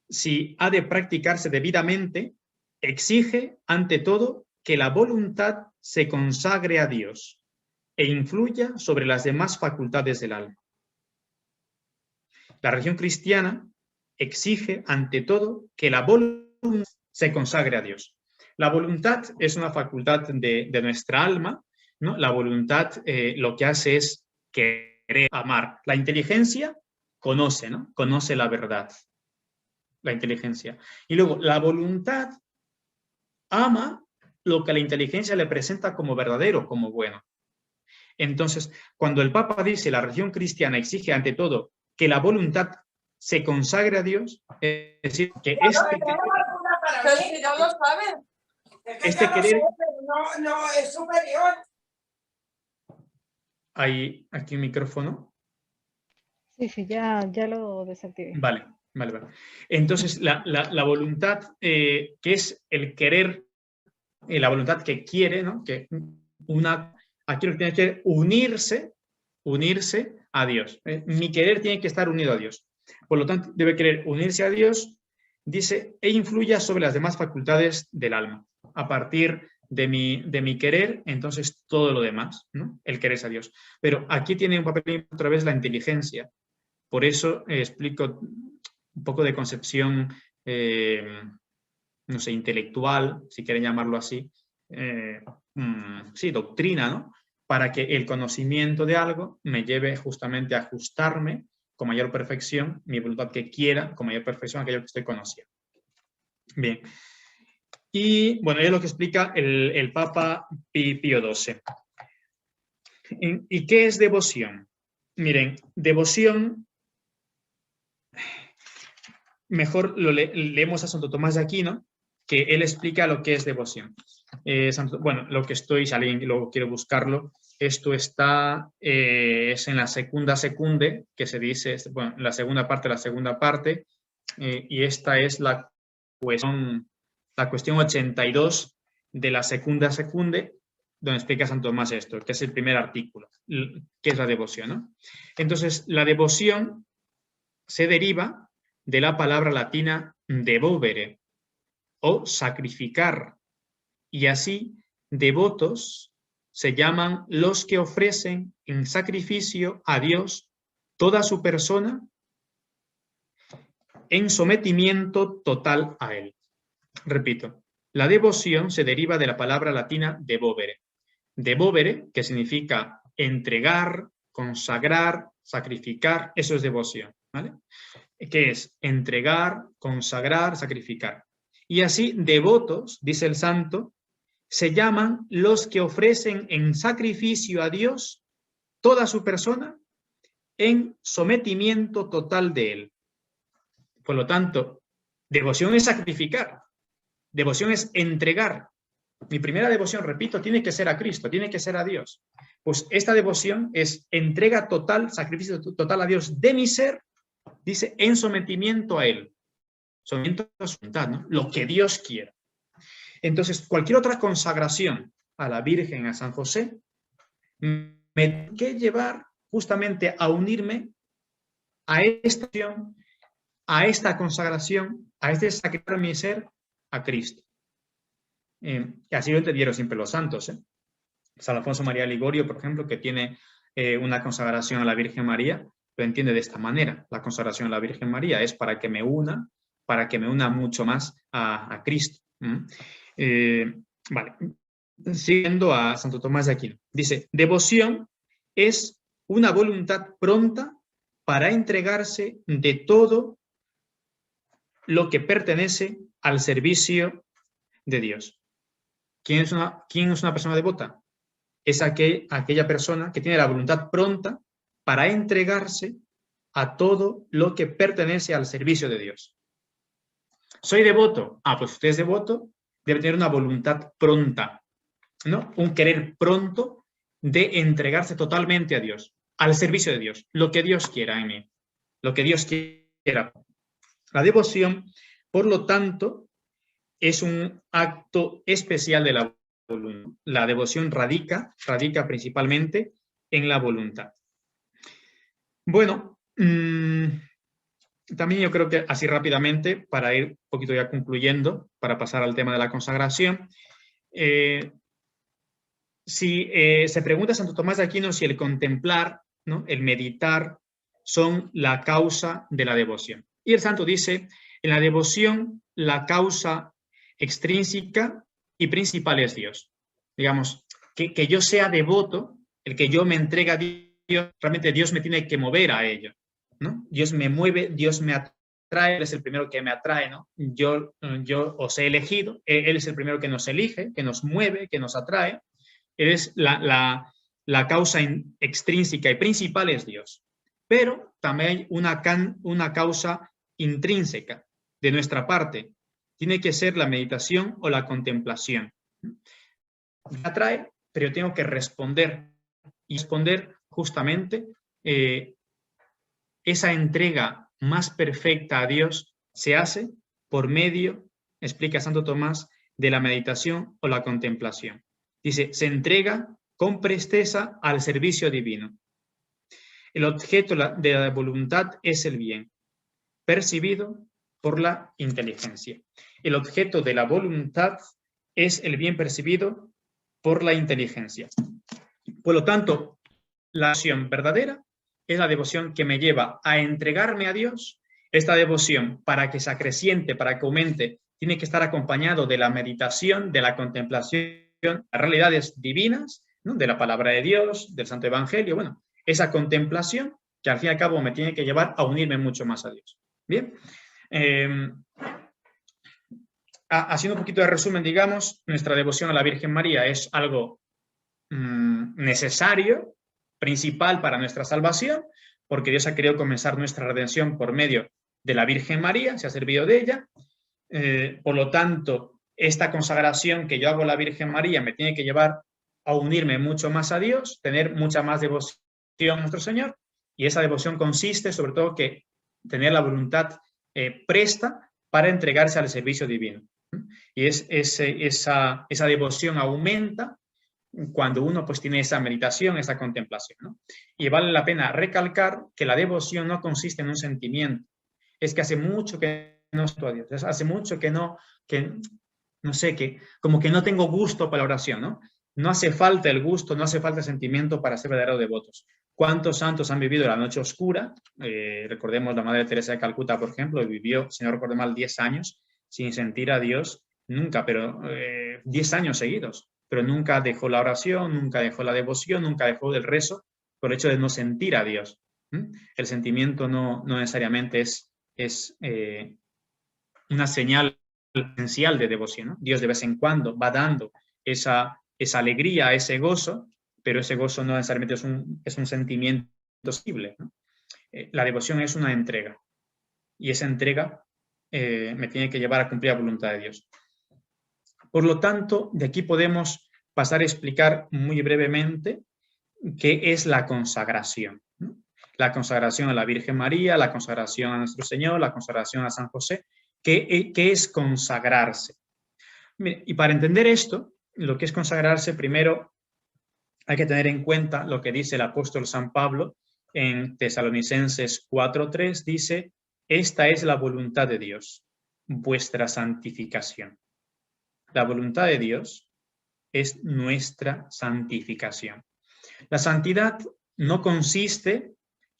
si ha de practicarse debidamente, exige, ante todo, que la voluntad se consagre a Dios e influya sobre las demás facultades del alma. La religión cristiana exige, ante todo, que la voluntad se consagre a Dios. La voluntad es una facultad de nuestra alma, ¿no? La voluntad lo que hace es querer amar. La inteligencia conoce, ¿no? Conoce la verdad. La inteligencia. Y luego, la voluntad ama lo que la inteligencia le presenta como verdadero, como bueno. Entonces, cuando el Papa dice la religión cristiana exige ante todo que la voluntad se consagre a Dios, es decir, que este querer no es superior. Hay aquí un micrófono. Sí, ya lo desactivé. Vale. Entonces, la voluntad que es el querer, la voluntad que quiere, ¿no? Que aquí lo que tiene que unirse a Dios. Mi querer tiene que estar unido a Dios. Por lo tanto, debe querer unirse a Dios, dice, e influya sobre las demás facultades del alma. A partir de mi querer, entonces todo lo demás, ¿no? El querer es a Dios. Pero aquí tiene un papel otra vez la inteligencia. Por eso explico un poco de concepción, no sé, intelectual, si quieren llamarlo así, sí, doctrina, ¿no? Para que el conocimiento de algo me lleve justamente a ajustarme con mayor perfección, mi voluntad que quiera, con mayor perfección aquello que estoy conociendo. Bien. Y bueno, es lo que explica el Papa Pío XII. ¿Y qué es devoción? Miren, devoción, mejor leemos a Santo Tomás de Aquino, que él explica lo que es devoción. Bueno, lo que estoy, si alguien luego quiere buscarlo, esto está, es en la segunda secunde, que se dice, bueno, la segunda parte, y esta es la cuestión 82 de la segunda secunde, donde explica Santo Tomás esto, que es el primer artículo, que es la devoción, ¿no? Entonces, la devoción se deriva de la palabra latina devovere, o sacrificar, y así devotos se llaman los que ofrecen en sacrificio a Dios toda su persona en sometimiento total a Él. Repito, la devoción se deriva de la palabra latina devovere. Devovere, que significa entregar, consagrar, sacrificar, eso es devoción, ¿vale? Que es entregar, consagrar, sacrificar. Y así, devotos, dice el santo, se llaman los que ofrecen en sacrificio a Dios toda su persona en sometimiento total de Él. Por lo tanto, devoción es sacrificar, devoción es entregar. Mi primera devoción, repito, tiene que ser a Cristo, tiene que ser a Dios. Pues esta devoción es entrega total, sacrificio total a Dios de mi ser, dice, en sometimiento a Él. Sometimiento a su voluntad, ¿no? Lo que Dios quiera. Entonces, cualquier otra consagración a la Virgen, a San José, me tiene que llevar justamente a unirme a esta consagración, a este sacrificar mi ser a Cristo. Y así lo entendieron siempre los santos. San Alfonso María Ligorio, por ejemplo, que tiene una consagración a la Virgen María, lo entiende de esta manera. La consagración a la Virgen María es para que me una mucho más a Cristo. Vale. Siguiendo a Santo Tomás de Aquino. Dice, devoción es una voluntad pronta para entregarse de todo lo que pertenece al servicio de Dios. ¿Quién es una persona devota? Es aquella persona que tiene la voluntad pronta para entregarse a todo lo que pertenece al servicio de Dios. ¿Soy devoto? Pues usted es devoto, debe tener una voluntad pronta, ¿no? Un querer pronto de entregarse totalmente a Dios, al servicio de Dios, lo que Dios quiera en mí, lo que Dios quiera. La devoción, por lo tanto, es un acto especial de la voluntad. La devoción radica principalmente en la voluntad. Bueno, también yo creo que así rápidamente, para ir un poquito ya concluyendo, para pasar al tema de la consagración, si se pregunta a Santo Tomás de Aquino si el contemplar, ¿no?, el meditar, son la causa de la devoción. Y el santo dice, en la devoción la causa extrínseca y principal es Dios. Digamos, que yo sea devoto, el que yo me entregue a Dios, realmente Dios me tiene que mover a ello, ¿no? Dios me mueve, Dios me atrae, Él es el primero que me atrae, ¿no? Yo os he elegido, Él es el primero que nos elige, que nos mueve, que nos atrae. Él es la causa extrínseca y principal es Dios. Pero también hay una causa intrínseca de nuestra parte. Tiene que ser la meditación o la contemplación. Me atrae, pero yo tengo que responder. Y responder justamente esa entrega más perfecta a Dios se hace por medio, explica Santo Tomás, de la meditación o la contemplación. Dice, se entrega con presteza al servicio divino. El objeto de la voluntad es el bien, percibido por la inteligencia. El objeto de la voluntad es el bien percibido por la inteligencia. Por lo tanto, la devoción verdadera es la devoción que me lleva a entregarme a Dios. Esta devoción, para que se acreciente, para que aumente, tiene que estar acompañado de la meditación, de la contemplación, las realidades divinas, ¿no?, de la palabra de Dios, del Santo Evangelio. Bueno, esa contemplación que al fin y al cabo me tiene que llevar a unirme mucho más a Dios. Bien. haciendo un poquito de resumen, digamos, nuestra devoción a la Virgen María es algo necesario, principal para nuestra salvación, porque Dios ha querido comenzar nuestra redención por medio de la Virgen María, se ha servido de ella. Por lo tanto, esta consagración que yo hago a la Virgen María me tiene que llevar a unirme mucho más a Dios, tener mucha más devoción a nuestro Señor, y esa devoción consiste sobre todo que tener la voluntad presta para entregarse al servicio divino. Y esa devoción aumenta cuando uno pues tiene esa meditación, esa contemplación, ¿no? Y vale la pena recalcar que la devoción no consiste en un sentimiento. Es que hace mucho que no estoy a Dios, hace mucho que no sé, que como que no tengo gusto para la oración, ¿no? No hace falta el gusto, no hace falta el sentimiento para ser verdaderos devotos. ¿Cuántos santos han vivido la noche oscura? Recordemos la Madre Teresa de Calcuta, por ejemplo, vivió, si no recuerdo mal, 10 años sin sentir a Dios, nunca, pero 10 años seguidos. Pero nunca dejó la oración, nunca dejó la devoción, nunca dejó el rezo por el hecho de no sentir a Dios. El sentimiento no necesariamente es una señal esencial de devoción, ¿no? Dios de vez en cuando va dando esa alegría, ese gozo, pero ese gozo no necesariamente es un sentimiento posible, ¿no? La devoción es una entrega, y esa entrega me tiene que llevar a cumplir la voluntad de Dios. Por lo tanto, de aquí podemos pasar a explicar muy brevemente qué es la consagración, ¿no? La consagración a la Virgen María, la consagración a nuestro Señor, la consagración a San José. ¿Qué es consagrarse? Y para entender esto, lo que es consagrarse, primero hay que tener en cuenta lo que dice el apóstol San Pablo en Tesalonicenses 4:3, dice: esta es la voluntad de Dios, vuestra santificación. La voluntad de Dios es nuestra santificación. La santidad no consiste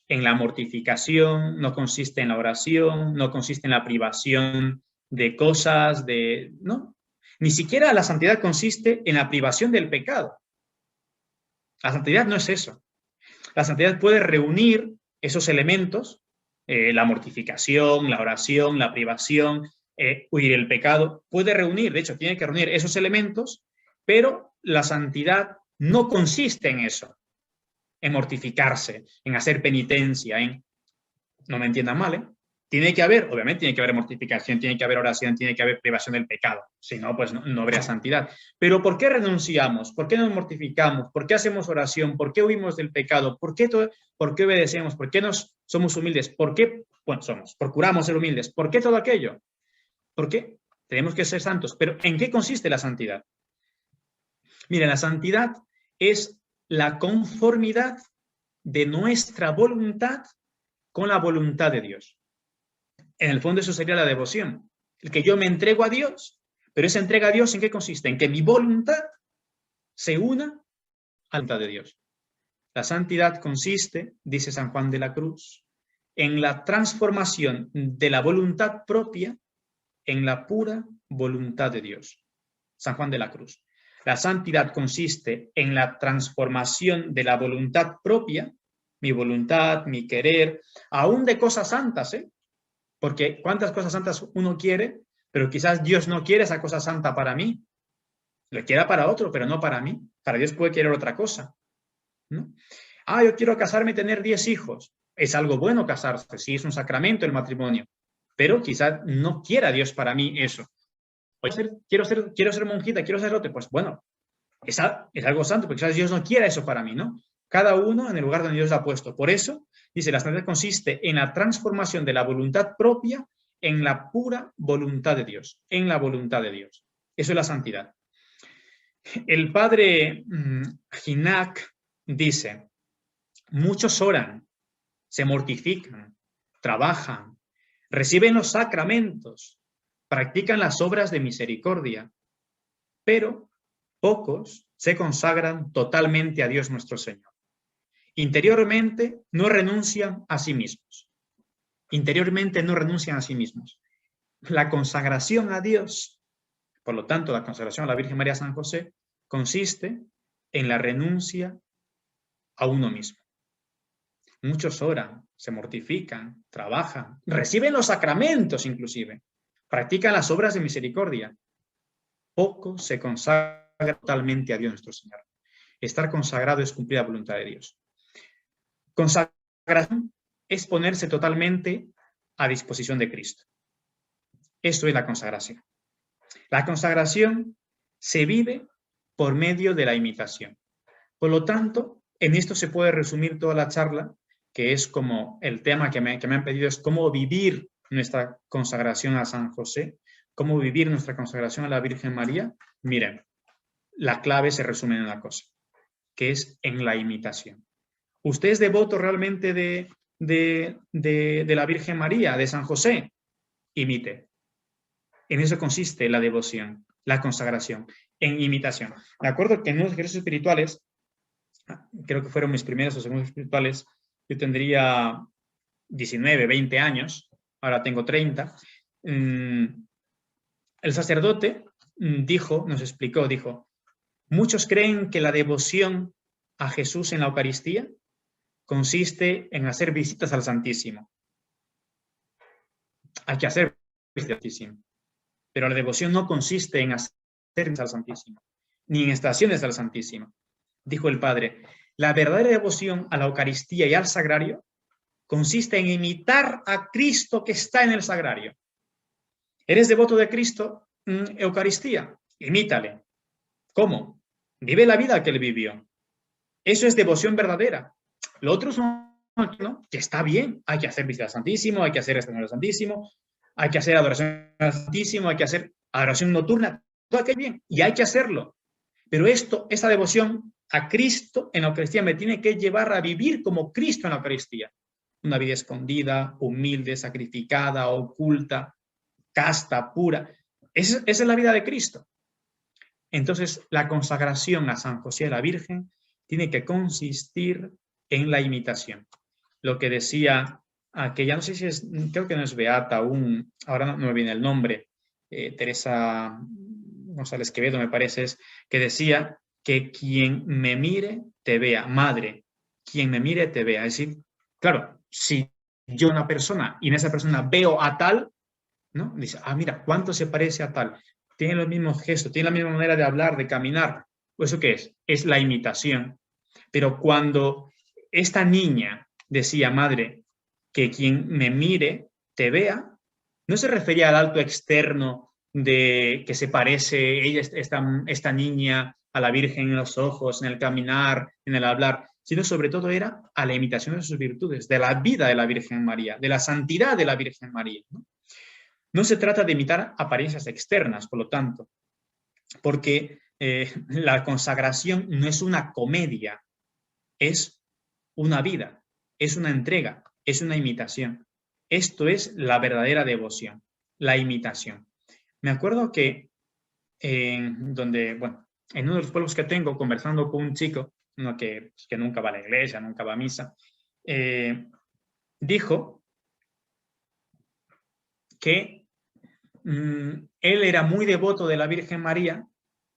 en la mortificación, no consiste en la oración, no consiste en la privación de cosas, no. Ni siquiera la santidad consiste en la privación del pecado. La santidad no es eso. La santidad puede reunir esos elementos, la mortificación, la oración, la privación, huir el pecado, puede reunir, de hecho tiene que reunir esos elementos, pero la santidad no consiste en eso, en mortificarse, en hacer penitencia, no me entiendan mal, obviamente tiene que haber mortificación, tiene que haber oración, tiene que haber privación del pecado, si no, pues no habría santidad. Pero ¿por qué renunciamos? ¿Por qué nos mortificamos? ¿Por qué hacemos oración? ¿Por qué huimos del pecado? ¿Por qué obedecemos? ¿Por qué somos humildes? ¿Por qué procuramos ser humildes? ¿Por qué todo aquello? Porque tenemos que ser santos. Pero ¿en qué consiste la santidad? Miren, la santidad es la conformidad de nuestra voluntad con la voluntad de Dios. En el fondo eso sería la devoción. El que yo me entrego a Dios, pero esa entrega a Dios ¿en qué consiste? En que mi voluntad se una a la voluntad de Dios. La santidad consiste, dice San Juan de la Cruz, en la transformación de la voluntad propia en la pura voluntad de Dios. San Juan de la Cruz. La santidad consiste en la transformación de la voluntad propia, mi voluntad, mi querer, aún de cosas santas, porque cuántas cosas santas uno quiere, pero quizás Dios no quiere esa cosa santa para mí. Lo quiera para otro, pero no para mí. Para Dios puede querer otra cosa, ¿no? Yo quiero casarme y tener 10 hijos. Es algo bueno casarse, sí, es un sacramento el matrimonio, pero quizás no quiera Dios para mí eso. Quiero ser monjita, quiero ser lote, pues bueno, es algo santo, porque quizás Dios no quiera eso para mí, ¿no? Cada uno en el lugar donde Dios lo ha puesto. Por eso, dice, la santidad consiste en la transformación de la voluntad propia en la pura voluntad de Dios, en la voluntad de Dios. Eso es la santidad. El padre Ginac dice, muchos oran, se mortifican, trabajan, reciben los sacramentos, practican las obras de misericordia, pero pocos se consagran totalmente a Dios nuestro Señor. Interiormente no renuncian a sí mismos. Interiormente no renuncian a sí mismos. La consagración a Dios, por lo tanto, la consagración a la Virgen María San José, consiste en la renuncia a uno mismo. Muchos oran, se mortifican, trabajan, reciben los sacramentos inclusive, practica las obras de misericordia. Poco se consagra totalmente a Dios nuestro Señor. Estar consagrado es cumplir la voluntad de Dios. Consagración es ponerse totalmente a disposición de Cristo. Esto es la consagración. La consagración se vive por medio de la imitación. Por lo tanto, en esto se puede resumir toda la charla, que es como el tema que me han pedido, es cómo vivir nuestra consagración a San José, cómo vivir nuestra consagración a la Virgen María. Miren, la clave se resume en una cosa, que es en la imitación. ¿Usted es devoto realmente de la Virgen María, de San José? Imite. En eso consiste la devoción, la consagración, en imitación. Me acuerdo que en unos ejercicios espirituales, creo que fueron mis primeros o segundos espirituales, yo tendría 19, 20 años, ahora tengo 30. El sacerdote nos explicó, dijo, muchos creen que la devoción a Jesús en la Eucaristía consiste en hacer visitas al Santísimo. Hay que hacer visitas al Santísimo. Pero la devoción no consiste en hacer visitas al Santísimo, ni en estaciones al Santísimo. Dijo el Padre, la verdadera devoción a la Eucaristía y al Sagrario consiste en imitar a Cristo que está en el Sagrario. ¿Eres devoto de Cristo? Eucaristía, imítale. ¿Cómo? Vive la vida que él vivió. Eso es devoción verdadera. Lo otro es ¿no? Que está bien. Hay que hacer visita al Santísimo, hay que hacer estación al Santísimo, hay que hacer adoración al Santísimo, hay que hacer adoración nocturna. Todo aquello bien. Y hay que hacerlo. Pero esta devoción a Cristo en la Eucaristía me tiene que llevar a vivir como Cristo en la Eucaristía. Una vida escondida, humilde, sacrificada, oculta, casta, pura. Esa es la vida de Cristo. Entonces, la consagración a San José a la Virgen tiene que consistir en la imitación. Lo que decía aquella, no sé si es, creo que no es Beata aún, ahora no me viene el nombre, Teresa González Quevedo me parece, es que decía que quien me mire te vea, madre, quien me mire te vea. Es decir, claro, si yo una persona y en esa persona veo a tal, ¿no? Dice, mira, ¿cuánto se parece a tal? Tiene los mismos gestos, tiene la misma manera de hablar, de caminar. ¿Eso qué es? Es la imitación. Pero cuando esta niña decía, madre, que quien me mire te vea, no se refería al alto externo de que se parece ella, esta niña a la Virgen en los ojos, en el caminar, en el hablar, sino sobre todo era a la imitación de sus virtudes, de la vida de la Virgen María, de la santidad de la Virgen María, ¿no? No se trata de imitar apariencias externas, por lo tanto, porque la consagración no es una comedia, es una vida, es una entrega, es una imitación. Esto es la verdadera devoción, la imitación. Me acuerdo que en uno de los pueblos que tengo, conversando con un chico, uno que nunca va a la iglesia, nunca va a misa, dijo que él era muy devoto de la Virgen María,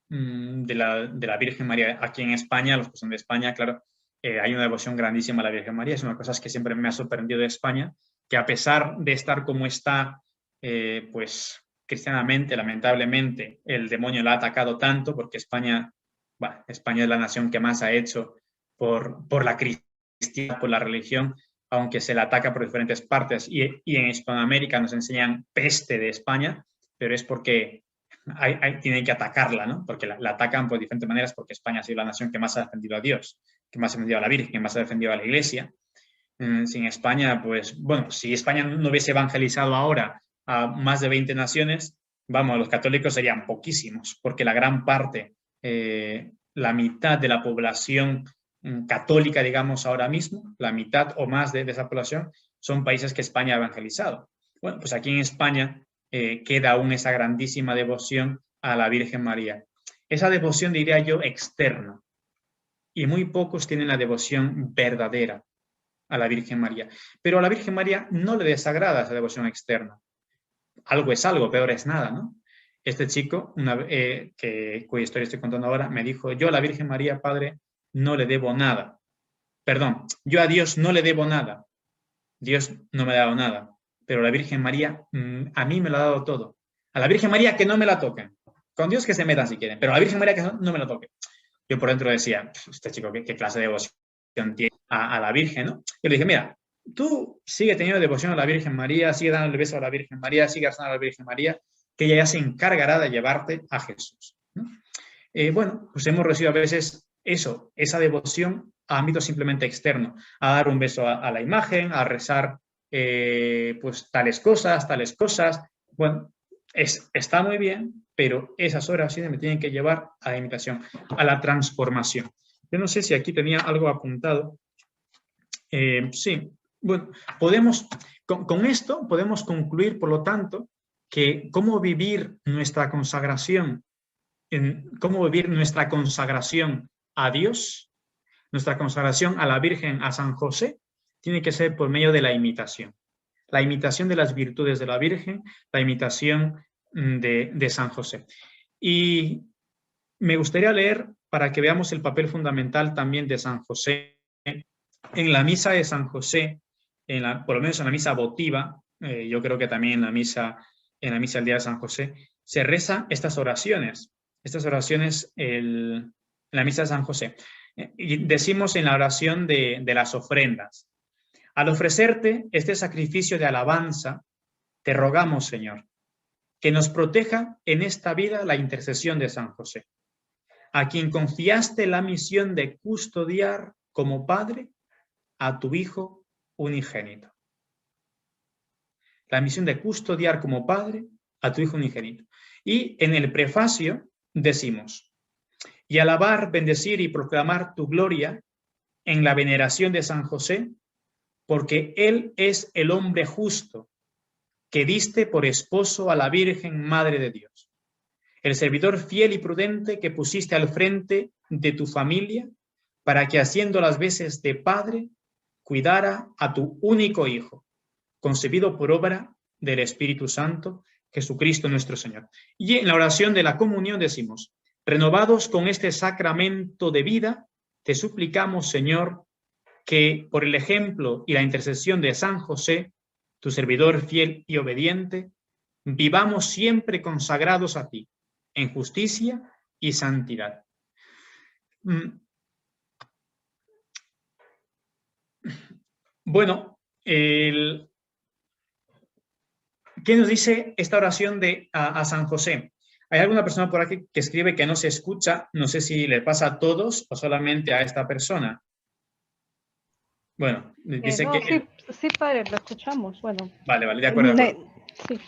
de la Virgen María aquí en España, los que son de España, claro, hay una devoción grandísima a la Virgen María, es una cosa que siempre me ha sorprendido de España, que a pesar de estar como está, pues cristianamente, lamentablemente, el demonio la ha atacado tanto, porque España es la nación que más ha hecho por la cristiandad, por la religión, aunque se la ataca por diferentes partes, y en Hispanoamérica nos enseñan peste de España, pero es porque tienen que atacarla, ¿no? Porque la atacan por diferentes maneras, porque España ha sido la nación que más ha defendido a Dios, que más ha defendido a la Virgen, que más ha defendido a la Iglesia. Sin España, pues, bueno, si España no hubiese evangelizado ahora a más de 20 naciones, vamos, los católicos serían poquísimos, porque la gran parte, la mitad de la población católica, digamos, ahora mismo, la mitad o más de esa población, son países que España ha evangelizado. Bueno, pues aquí en España queda aún esa grandísima devoción a la Virgen María. Esa devoción, diría yo, externa. Y muy pocos tienen la devoción verdadera a la Virgen María. Pero a la Virgen María no le desagrada esa devoción externa. Algo es algo, peor es nada, ¿no? Este chico, cuya historia estoy contando ahora, me dijo, yo a la Virgen María, padre, no le debo nada. Perdón, yo a Dios no le debo nada. Dios no me ha dado nada. Pero la Virgen María a mí me lo ha dado todo. A la Virgen María que no me la toquen. Con Dios que se metan si quieren, pero a la Virgen María que no me la toquen. Yo por dentro decía, este chico, ¿qué clase de devoción tiene a la Virgen, ¿no? Yo le dije, mira, tú sigue teniendo devoción a la Virgen María, sigue dándole beso a la Virgen María, sigue rezando a la Virgen María, que ella ya se encargará de llevarte a Jesús, ¿no? Bueno, pues hemos recibido a veces eso, esa devoción a ámbito simplemente externo, a dar un beso a la imagen, a rezar pues tales cosas. Bueno, está muy bien, pero esas oraciones me tienen que llevar a la imitación, a la transformación. Yo no sé si aquí tenía algo apuntado. Sí, bueno, con esto podemos concluir, por lo tanto, que cómo vivir nuestra consagración, cómo vivir nuestra consagración a Dios, nuestra consagración a la Virgen, a San José, tiene que ser por medio de la imitación. La imitación de las virtudes de la Virgen, la imitación de San José. Y me gustaría leer para que veamos el papel fundamental también de San José. En la misa de San José, por lo menos en la misa votiva, yo creo que también en la misa del día de San José, se rezan estas oraciones en la misa de San José. Y decimos en la oración de las ofrendas: al ofrecerte este sacrificio de alabanza, te rogamos, Señor, que nos proteja en esta vida la intercesión de San José, a quien confiaste la misión de custodiar como padre a tu Hijo unigénito. La misión de custodiar como padre a tu Hijo unigénito. Y en el prefacio decimos: y alabar, bendecir y proclamar tu gloria en la veneración de San José, porque él es el hombre justo que diste por esposo a la Virgen Madre de Dios, el servidor fiel y prudente que pusiste al frente de tu familia, para que, haciendo las veces de padre, cuidara a tu único Hijo, concebido por obra del Espíritu Santo, Jesucristo nuestro Señor. Y en la oración de la comunión decimos: renovados con este sacramento de vida, te suplicamos, Señor, que por el ejemplo y la intercesión de San José, tu servidor fiel y obediente, vivamos siempre consagrados a ti, en justicia y santidad. Bueno, ¿qué nos dice esta oración a San José? Hay alguna persona por aquí que escribe que no se escucha. No sé si le pasa a todos o solamente a esta persona. Bueno, dice no, que... Sí, padre, lo escuchamos. Bueno. Vale, de acuerdo.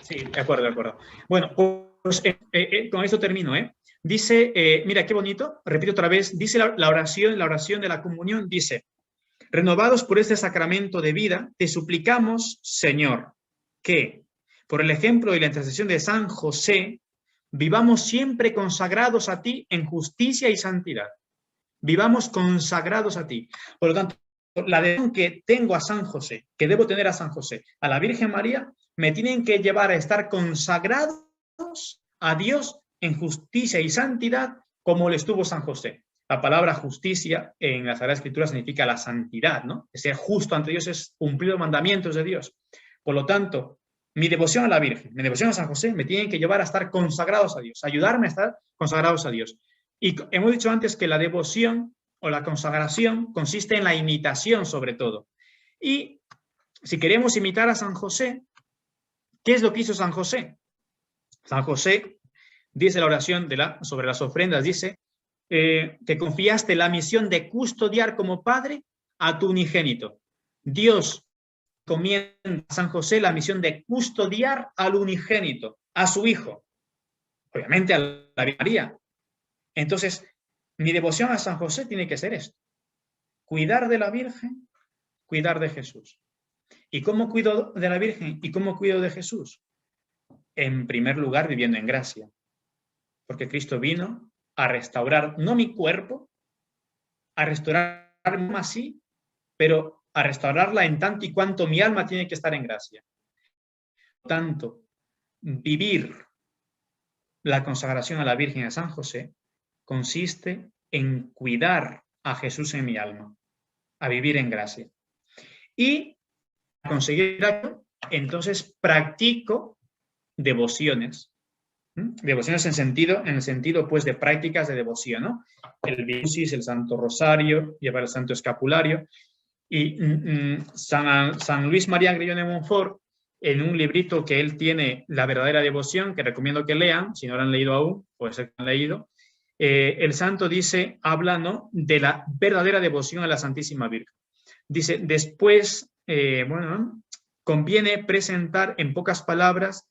Sí, de acuerdo. Bueno, pues con esto termino, ¿eh? Dice, mira qué bonito, repito otra vez, dice la oración de la comunión, dice: renovados por este sacramento de vida, te suplicamos, Señor, que por el ejemplo y la intercesión de San José, vivamos siempre consagrados a ti en justicia y santidad. Vivamos consagrados a ti. Por lo tanto, la devoción que tengo a San José, que debo tener a San José, a la Virgen María, me tienen que llevar a estar consagrados a Dios en justicia y santidad, como lo estuvo San José. La palabra justicia en la Sagrada Escritura significa la santidad, ¿no? Que ser justo ante Dios es cumplir los mandamientos de Dios. Por lo tanto, mi devoción a la Virgen, mi devoción a San José, me tienen que llevar a estar consagrados a Dios, ayudarme a estar consagrados a Dios. Y hemos dicho antes que la devoción o la consagración consiste en la imitación, sobre todo. Y si queremos imitar a San José, ¿qué es lo que hizo San José? San José, dice la oración sobre las ofrendas, dice que confiaste la misión de custodiar como padre a tu unigénito. Dios comienza a San José la misión de custodiar al unigénito, a su hijo, obviamente a la Virgen María. Entonces, mi devoción a San José tiene que ser esto: cuidar de la Virgen, cuidar de Jesús. ¿Y cómo cuido de la Virgen y cómo cuido de Jesús? En primer lugar, viviendo en gracia, porque Cristo vino a restaurar, no mi cuerpo, a restaurarme así, pero a restaurarla en tanto y cuanto mi alma tiene que estar en gracia. Por tanto, vivir la consagración a la Virgen y a San José consiste en cuidar a Jesús en mi alma, a vivir en gracia. Y para conseguir esto, entonces practico devociones Devociones en el sentido pues de prácticas de devoción, ¿no? El Virusis, el Santo Rosario, llevar el Santo Escapulario. Y San Luis María Grillón de Montfort, en un librito que él tiene, La verdadera devoción, que recomiendo que lean, si no lo han leído aún, puede ser que lo han leído, el santo dice, habla, ¿no?, de la verdadera devoción a la Santísima Virgen. Dice, después, conviene presentar en pocas palabras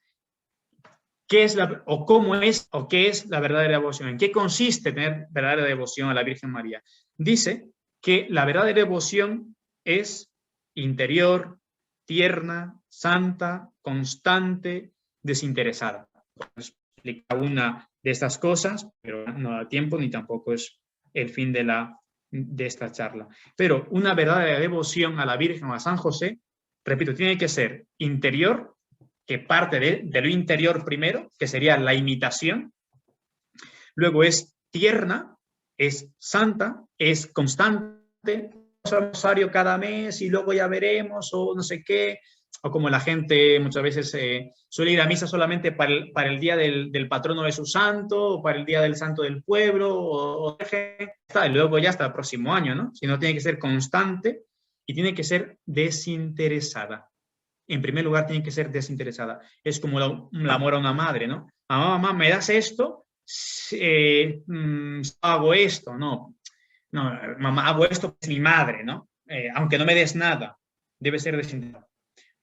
qué es o cómo es o qué es la verdadera devoción, en qué consiste tener verdadera devoción a la Virgen María. Dice que la verdadera devoción es interior, tierna, santa, constante, desinteresada. Explica una de estas cosas, pero no da tiempo ni tampoco es el fin de esta charla. Pero una verdadera devoción a la Virgen o a San José, repito, tiene que ser interior, que parte de lo interior primero, que sería la imitación. Luego es tierna, es santa, es constante, rosario cada mes y luego ya veremos, o no sé qué, o como la gente muchas veces suele ir a misa solamente para el día del patrono de su santo, o para el día del santo del pueblo, y luego ya hasta el próximo año, ¿no? Sino tiene que ser constante y tiene que ser desinteresada. En primer lugar, tiene que ser desinteresada. Es como el amor a una madre, ¿no? Mamá, ¿me das esto? Hago esto, no, mamá, hago esto, es mi madre, ¿no? Aunque no me des nada, debe ser desinteresada.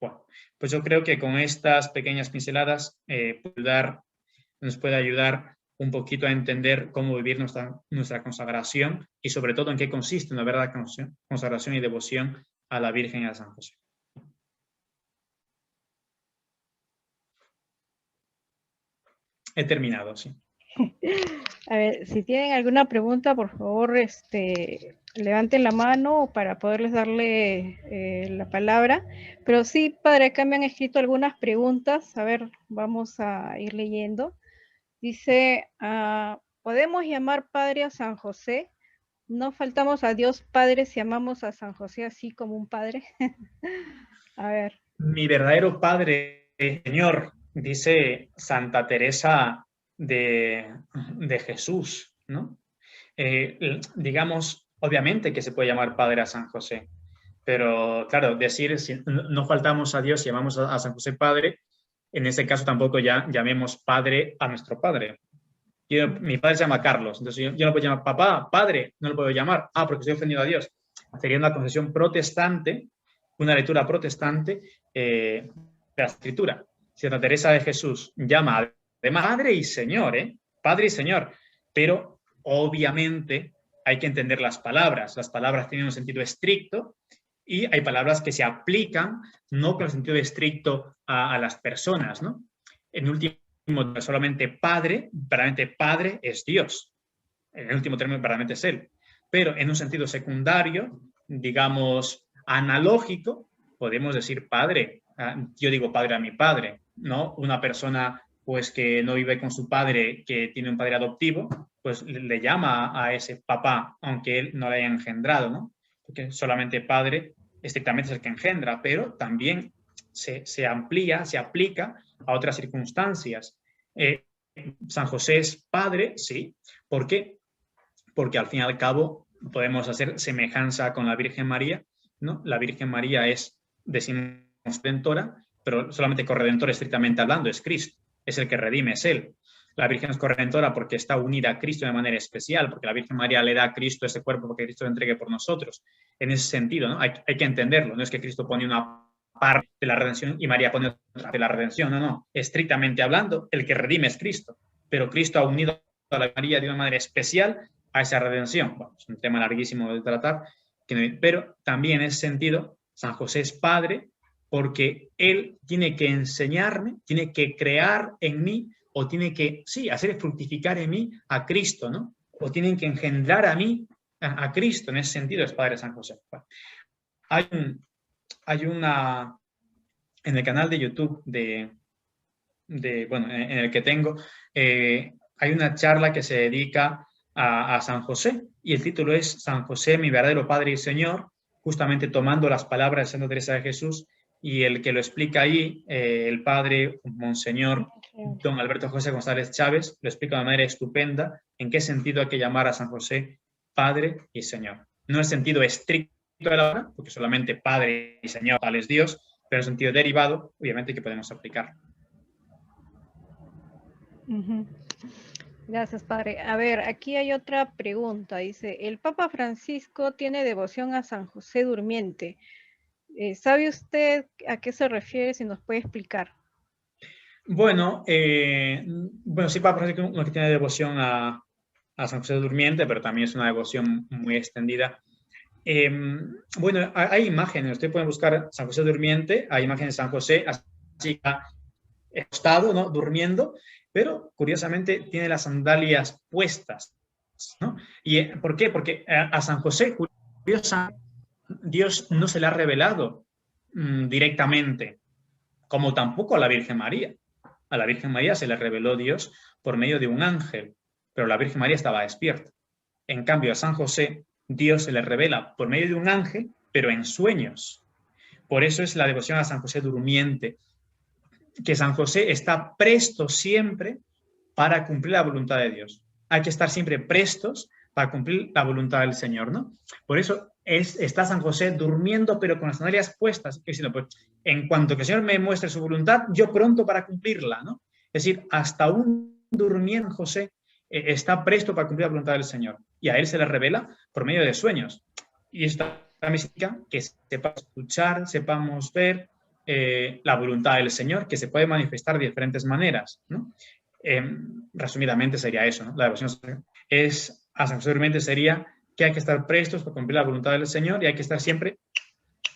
Bueno, pues yo creo que con estas pequeñas pinceladas nos puede ayudar un poquito a entender cómo vivir nuestra consagración y sobre todo en qué consiste una verdadera consagración y devoción a la Virgen y a San José. He terminado, sí. A ver, si tienen alguna pregunta, por favor, levanten la mano para poderles darle la palabra. Pero sí, padre, acá me han escrito algunas preguntas. A ver, vamos a ir leyendo. Dice, ¿podemos llamar padre a San José? ¿No faltamos a Dios Padre si amamos a San José así como un padre? A ver. Mi verdadero Padre, Señor, dice Santa Teresa de Jesús, ¿no? Digamos, obviamente que se puede llamar Padre a San José, pero claro, decir si no faltamos a Dios y llamamos a San José Padre, en ese caso tampoco ya llamemos Padre a nuestro Padre. Mi padre se llama Carlos, entonces yo no puedo llamar papá, padre, no lo puedo llamar, porque estoy ofendido a Dios. Sería una confesión protestante, una lectura protestante de la Escritura. Santa Teresa de Jesús llama de Padre y Señor, Padre y Señor, pero obviamente hay que entender las palabras tienen un sentido estricto y hay palabras que se aplican no con el sentido estricto a las personas, ¿no? En último, solamente Padre, verdaderamente Padre es Dios. En el último término, verdaderamente es Él. Pero en un sentido secundario, digamos, analógico, podemos decir Padre. Yo digo Padre a mi padre, ¿no? Una persona pues que no vive con su padre, que tiene un padre adoptivo, pues le llama a ese papá, aunque él no le haya engendrado, ¿no? Porque solamente padre estrictamente es el que engendra, pero también se amplía, se aplica a otras circunstancias. San José es padre, sí. ¿Por qué? Porque al fin y al cabo podemos hacer semejanza con la Virgen María, ¿no? La Virgen María es, decimos, redentora, pero solamente corredentora estrictamente hablando es Cristo, es el que redime, es Él. La Virgen es corredentora porque está unida a Cristo de manera especial, porque la Virgen María le da a Cristo ese cuerpo porque Cristo lo entregue por nosotros. En ese sentido, ¿no? Hay que entenderlo, no es que Cristo pone una parte de la redención y María pone otra de la redención, no. Estrictamente hablando, el que redime es Cristo, pero Cristo ha unido a la María de una manera especial a esa redención. Bueno, es un tema larguísimo de tratar, pero también en ese sentido, San José es padre porque él tiene que enseñarme, tiene que crear en mí, o tiene que, sí, hacer fructificar en mí a Cristo, ¿no? O tienen que engendrar a mí a Cristo. En ese sentido es padre San José. Bueno, hay una, en el canal de YouTube bueno, en el que tengo, hay una charla que se dedica a San José, y el título es San José, mi verdadero Padre y Señor, justamente tomando las palabras de Santa Teresa de Jesús, y el que lo explica ahí, el padre Monseñor don Alberto José González Chávez, lo explica de manera estupenda en qué sentido hay que llamar a San José Padre y Señor. No en sentido estricto de la palabra, porque solamente Padre y Señor tal es Dios, pero en sentido derivado, obviamente, que podemos aplicar. Gracias, padre. A ver, aquí hay otra pregunta. Dice, el Papa Francisco tiene devoción a San José Durmiente. ¿Sabe usted a qué se refiere? Si nos puede explicar. Bueno, sí, Papa Francisco no que tiene devoción a San José Durmiente, pero también es una devoción muy extendida. Bueno, hay imágenes, usted puede buscar San José Durmiente, hay imágenes de San José así acostado, ¿no? Durmiendo, pero curiosamente tiene las sandalias puestas, ¿no? ¿Y por qué? Porque a San José, curiosamente, Dios no se le ha revelado directamente, como tampoco a la Virgen María. A la Virgen María se le reveló Dios por medio de un ángel, pero la Virgen María estaba despierta. En cambio, a San José, Dios se le revela por medio de un ángel, pero en sueños. Por eso es la devoción a San José Durmiente, que San José está presto siempre para cumplir la voluntad de Dios. Hay que estar siempre prestos para cumplir la voluntad del Señor, ¿no? Por eso está San José durmiendo, pero con las sandalias puestas, diciendo, pues, en cuanto que el Señor me muestre su voluntad, yo pronto para cumplirla, ¿no? Es decir, hasta un durmiendo José está presto para cumplir la voluntad del Señor. Y a él se le revela por medio de sueños. Y esto también significa que sepamos escuchar, sepamos ver la voluntad del Señor, que se puede manifestar de diferentes maneras, ¿no? Resumidamente sería eso, ¿no? La devoción a San José Durmiente sería que hay que estar prestos para cumplir la voluntad del Señor y hay que estar siempre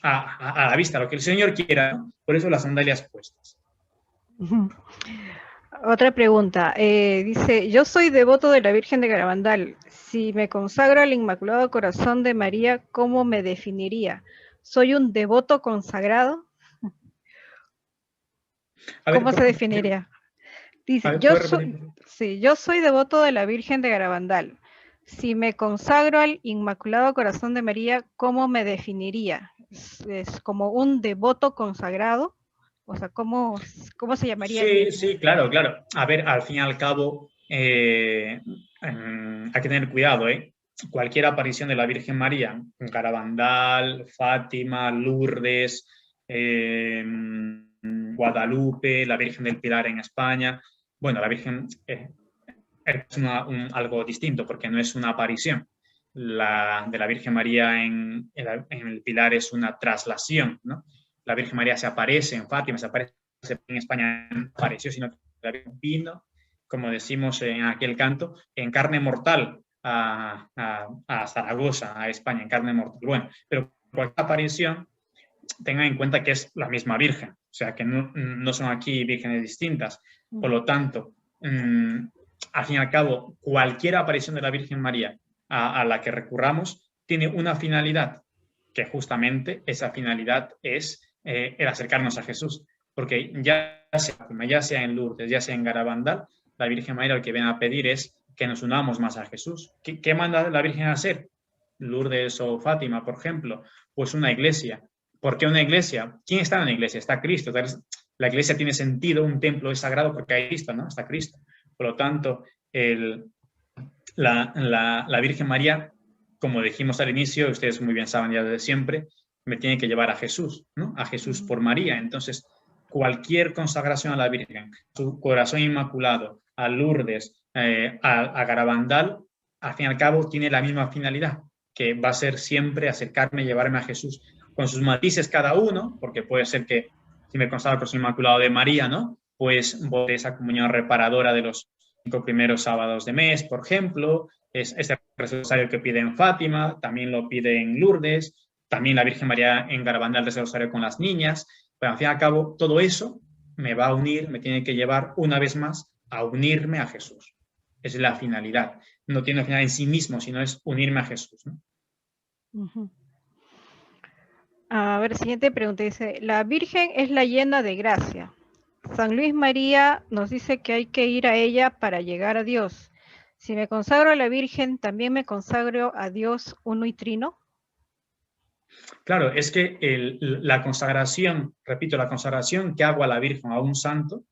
a la vista, lo que el Señor quiera, ¿no? Por eso las sandalias puestas. Otra pregunta. Dice, yo soy devoto de la Virgen de Garabandal. Si me consagro al Inmaculado Corazón de María, ¿cómo me definiría? ¿Soy un devoto consagrado? ¿Cómo se definiría? Dice, yo soy devoto de la Virgen de Garabandal. Si me consagro al Inmaculado Corazón de María, ¿cómo me definiría? ¿Es como un devoto consagrado? O sea, ¿cómo se llamaría? Sí, claro. A ver, al fin y al cabo, hay que tener cuidado, ¿eh? Cualquier aparición de la Virgen María, Garabandal, Fátima, Lourdes, Guadalupe, la Virgen del Pilar en España. Bueno, la Virgen es algo distinto porque no es una aparición. La de la Virgen María en el Pilar es una traslación, ¿no? La Virgen María se aparece en Fátima, se aparece en España, no apareció, sino que la Virgen vino, como decimos en aquel canto, en carne mortal a Zaragoza, a España, en carne mortal. Bueno, pero cualquier aparición, tengan en cuenta que es la misma Virgen, o sea, que no son aquí vírgenes distintas. Por lo tanto, al fin y al cabo, cualquier aparición de la Virgen María a la que recurramos tiene una finalidad, que justamente esa finalidad es el acercarnos a Jesús. Porque ya sea en Lourdes, ya sea en Garabandal, la Virgen María lo que viene a pedir es que nos unamos más a Jesús. ¿Qué manda la Virgen a hacer? Lourdes o Fátima, por ejemplo, pues una iglesia. ¿Por qué una iglesia? ¿Quién está en la iglesia? Está Cristo. La iglesia tiene sentido, un templo es sagrado porque hay Cristo, ¿no? Está Cristo. Por lo tanto, la Virgen María, como dijimos al inicio, ustedes muy bien saben ya desde siempre, me tiene que llevar a Jesús, ¿no? A Jesús por María. Entonces, cualquier consagración a la Virgen, su corazón inmaculado, a Lourdes, a Garabandal, al fin y al cabo tiene la misma finalidad, que va a ser siempre acercarme, llevarme a Jesús, con sus matices cada uno, porque puede ser que si me consagro al corazón inmaculado de María, ¿no? Pues voy a esa comunión reparadora de los 5 primeros sábados de mes, por ejemplo, es este rosario que pide en Fátima, también lo pide en Lourdes, también la Virgen María en Garabandal reza el rosario con las niñas. Pero al fin y al cabo, todo eso me va a unir, me tiene que llevar una vez más a unirme a Jesús. Esa es la finalidad. No tiene una finalidad en sí mismo, sino es unirme a Jesús, ¿no? A ver, siguiente pregunta. Dice, la Virgen es la llena de gracia. San Luis María nos dice que hay que ir a ella para llegar a Dios. Si me consagro a la Virgen, ¿también me consagro a Dios uno y trino? Claro, es que la consagración, repito, la consagración que hago a la Virgen, a un santo,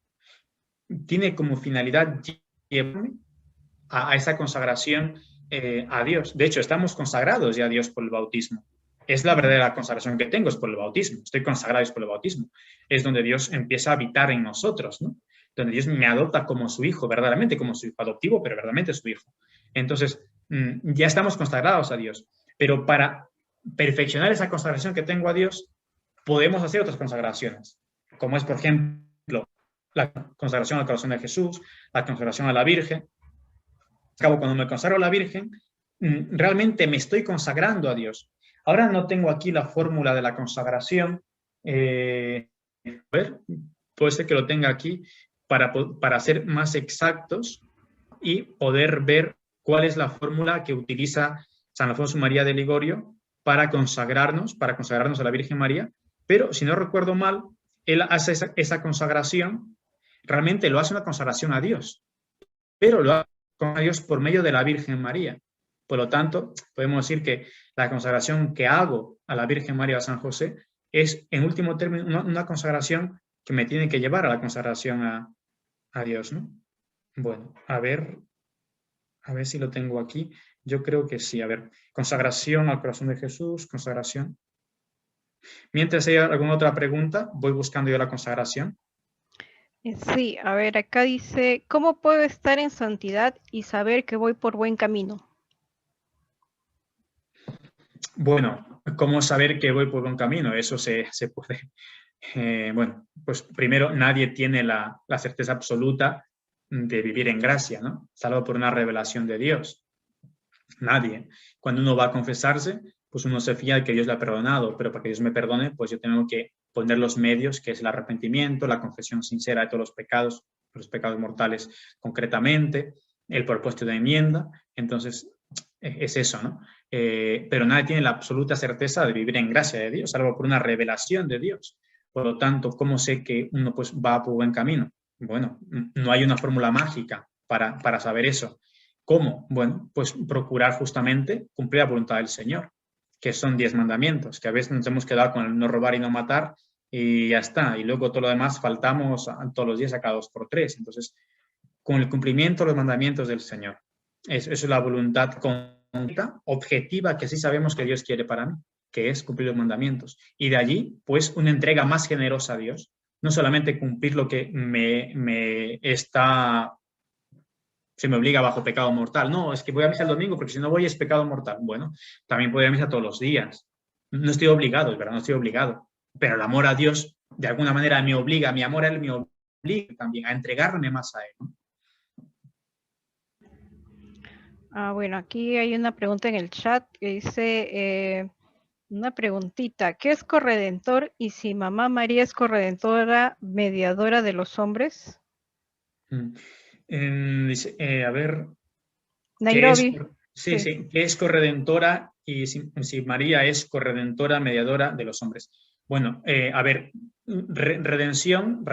tiene como finalidad llevarme a esa consagración a Dios. De hecho, estamos consagrados ya a Dios por el bautismo. Es la verdadera consagración que tengo, es por el bautismo. Estoy consagrado es por el bautismo. Es donde Dios empieza a habitar en nosotros, ¿no? Donde Dios me adopta como su hijo, verdaderamente como su hijo adoptivo, pero verdaderamente su hijo. Entonces, ya estamos consagrados a Dios. Pero para perfeccionar esa consagración que tengo a Dios, podemos hacer otras consagraciones, como es, por ejemplo, la consagración al corazón de Jesús, la consagración a la Virgen. Cabo, cuando me consagro a la Virgen, realmente me estoy consagrando a Dios. Ahora no tengo aquí la fórmula de la consagración. A ver, puede ser que lo tenga aquí para ser más exactos y poder ver cuál es la fórmula que utiliza San Alfonso María de Ligorio para consagrarnos a la Virgen María. Pero si no recuerdo mal, él hace esa consagración, realmente lo hace una consagración a Dios, pero lo hace a Dios por medio de la Virgen María. Por lo tanto, podemos decir que la consagración que hago a la Virgen María o a San José es, en último término, una consagración que me tiene que llevar a la consagración a Dios, ¿no? Bueno, a ver si lo tengo aquí. Yo creo que sí. A ver, consagración al corazón de Jesús, consagración. Mientras hay alguna otra pregunta, voy buscando yo la consagración. Sí, a ver, acá dice, ¿cómo puedo estar en santidad y saber que voy por buen camino? Bueno, ¿cómo saber que voy por buen camino? Eso se puede. Bueno, pues primero, nadie tiene la certeza absoluta de vivir en gracia, ¿no? Salvo por una revelación de Dios. Nadie. Cuando uno va a confesarse, pues uno se fía de que Dios le ha perdonado, pero para que Dios me perdone, pues yo tengo que poner los medios, que es el arrepentimiento, la confesión sincera de todos los pecados mortales concretamente, el propuesto de enmienda. Entonces, es eso, ¿no? Pero nadie tiene la absoluta certeza de vivir en gracia de Dios, salvo por una revelación de Dios. Por lo tanto, ¿cómo sé que uno pues va por buen camino? Bueno, no hay una fórmula mágica para saber eso. ¿Cómo? Bueno, pues procurar justamente cumplir la voluntad del Señor, que son 10 mandamientos, que a veces nos hemos quedado con el no robar y no matar y ya está. Y luego todo lo demás faltamos todos los días a cada 2 por 3. Entonces, con el cumplimiento de los mandamientos del Señor. Eso es la voluntad concreta, objetiva, que sí sabemos que Dios quiere para mí, que es cumplir los mandamientos. Y de allí, pues, una entrega más generosa a Dios. No solamente cumplir lo que se me obliga bajo pecado mortal. No, es que voy a misa el domingo porque si no voy es pecado mortal. Bueno, también voy a misa todos los días. No estoy obligado, es verdad, no estoy obligado. Pero el amor a Dios, de alguna manera, me obliga, mi amor a Él me obliga también a entregarme más a Él, ¿no? Bueno, aquí hay una pregunta en el chat que dice, una preguntita, ¿qué es corredentor y si Mamá María es corredentora, mediadora de los hombres? Dice, a ver, Nairobi. Sí, que es corredentora y si María es corredentora, mediadora de los hombres. Bueno, a ver, redención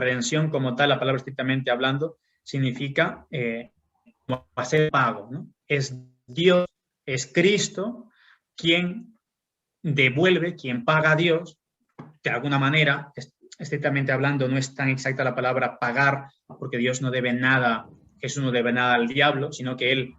como tal, la palabra estrictamente hablando, significa hacer pago, ¿no? Es Dios, es Cristo quien devuelve, quien paga a Dios, de alguna manera, estrictamente hablando, no es tan exacta la palabra pagar, porque Dios no debe nada, Jesús no debe nada al diablo, sino que Él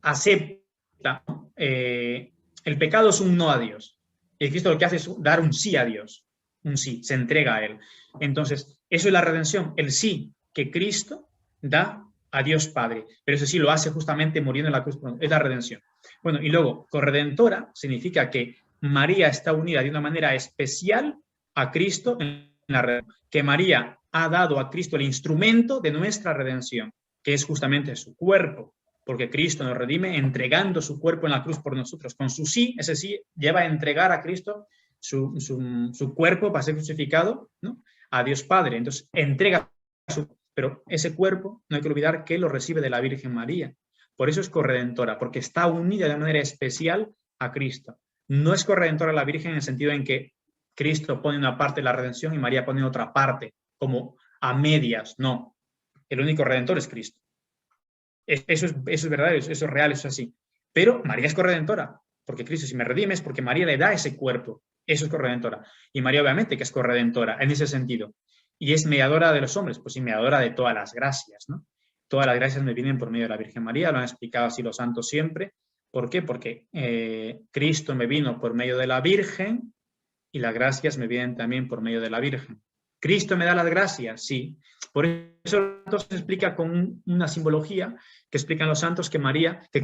acepta. El pecado es un no a Dios. Y Cristo lo que hace es dar un sí a Dios, un sí, se entrega a Él. Entonces, eso es la redención, el sí que Cristo da a Dios Padre, pero eso sí lo hace justamente muriendo en la cruz, es la redención. Bueno, y luego, corredentora significa que María está unida de una manera especial a Cristo en la redención, que María ha dado a Cristo el instrumento de nuestra redención, que es justamente su cuerpo, porque Cristo nos redime entregando su cuerpo en la cruz por nosotros. Con su sí, ese sí lleva a entregar a Cristo su cuerpo para ser crucificado, ¿no?, a Dios Padre. Entonces, entrega pero ese cuerpo, no hay que olvidar que lo recibe de la Virgen María. Por eso es corredentora, porque está unida de manera especial a Cristo. No es corredentora la Virgen en el sentido en que Cristo pone una parte de la redención y María pone otra parte, como a medias. No, el único redentor es Cristo. Eso es verdadero, eso es real, eso es así. Pero María es corredentora, porque Cristo, si me redime, es porque María le da ese cuerpo. Eso es corredentora. Y María, obviamente, que es corredentora en ese sentido. Y es mediadora de los hombres, pues sí, mediadora de todas las gracias, ¿no? Todas las gracias me vienen por medio de la Virgen María, lo han explicado así los santos siempre. ¿Por qué? Porque Cristo me vino por medio de la Virgen y las gracias me vienen también por medio de la Virgen. ¿Cristo me da las gracias? Sí. Por eso se explica con una simbología que explican los santos que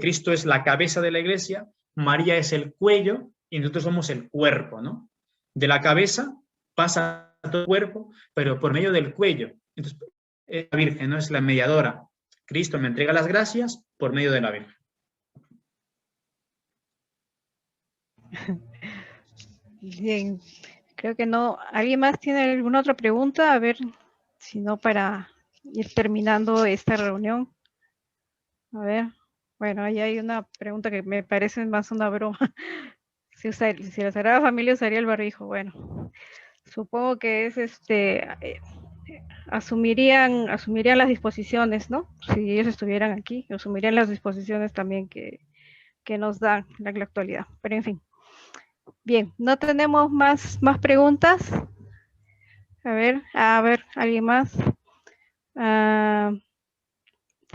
Cristo es la cabeza de la Iglesia, María es el cuello y nosotros somos el cuerpo, ¿no? De la cabeza pasa todo el cuerpo, pero por medio del cuello. Entonces, la Virgen no es la mediadora. Cristo me entrega las gracias por medio de la Virgen. Bien, creo que no. ¿Alguien más tiene alguna otra pregunta? A ver, si no, para ir terminando esta reunión. A ver, bueno, ahí hay una pregunta que me parece más una broma. Si la Sagrada Familia usaría el barbijo, bueno, supongo que es asumirían las disposiciones, ¿no? Si ellos estuvieran aquí, asumirían las disposiciones también que nos da la actualidad. Pero en fin. Bien, no tenemos más preguntas. A ver, ¿alguien más?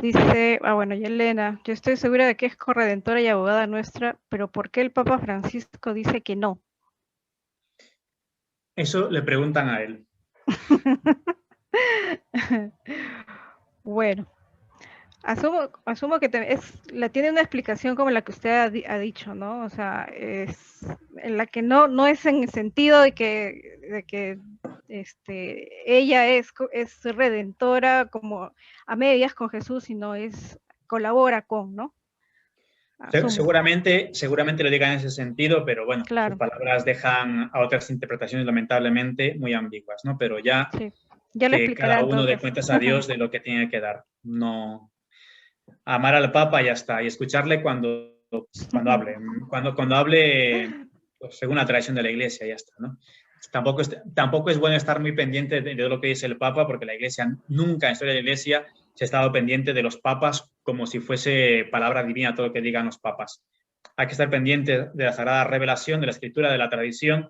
Dice, bueno, Yelena, yo estoy segura de que es corredentora y abogada nuestra, pero ¿por qué el Papa Francisco dice que no? Eso le preguntan a él. Bueno, asumo que tiene una explicación como la que usted ha dicho, ¿no? O sea, es en la que no es en el sentido de que ella es redentora como a medias con Jesús, sino colabora con, ¿no? Seguramente lo diga en ese sentido, pero bueno, claro. Sus palabras dejan a otras interpretaciones lamentablemente muy ambiguas, ¿no? Pero ya, sí. Ya que cada uno dé cuentas a Dios de lo que tiene que dar. No amar al Papa y ya está, y escucharle cuando hable. Cuando hable, pues, según la tradición de la Iglesia, ya está, ¿no? Tampoco es bueno estar muy pendiente de lo que dice el Papa, porque la Iglesia nunca en la historia de la Iglesia se ha estado pendiente de los papas como si fuese palabra divina todo lo que digan los papas. Hay que estar pendiente de la sagrada revelación, de la escritura, de la tradición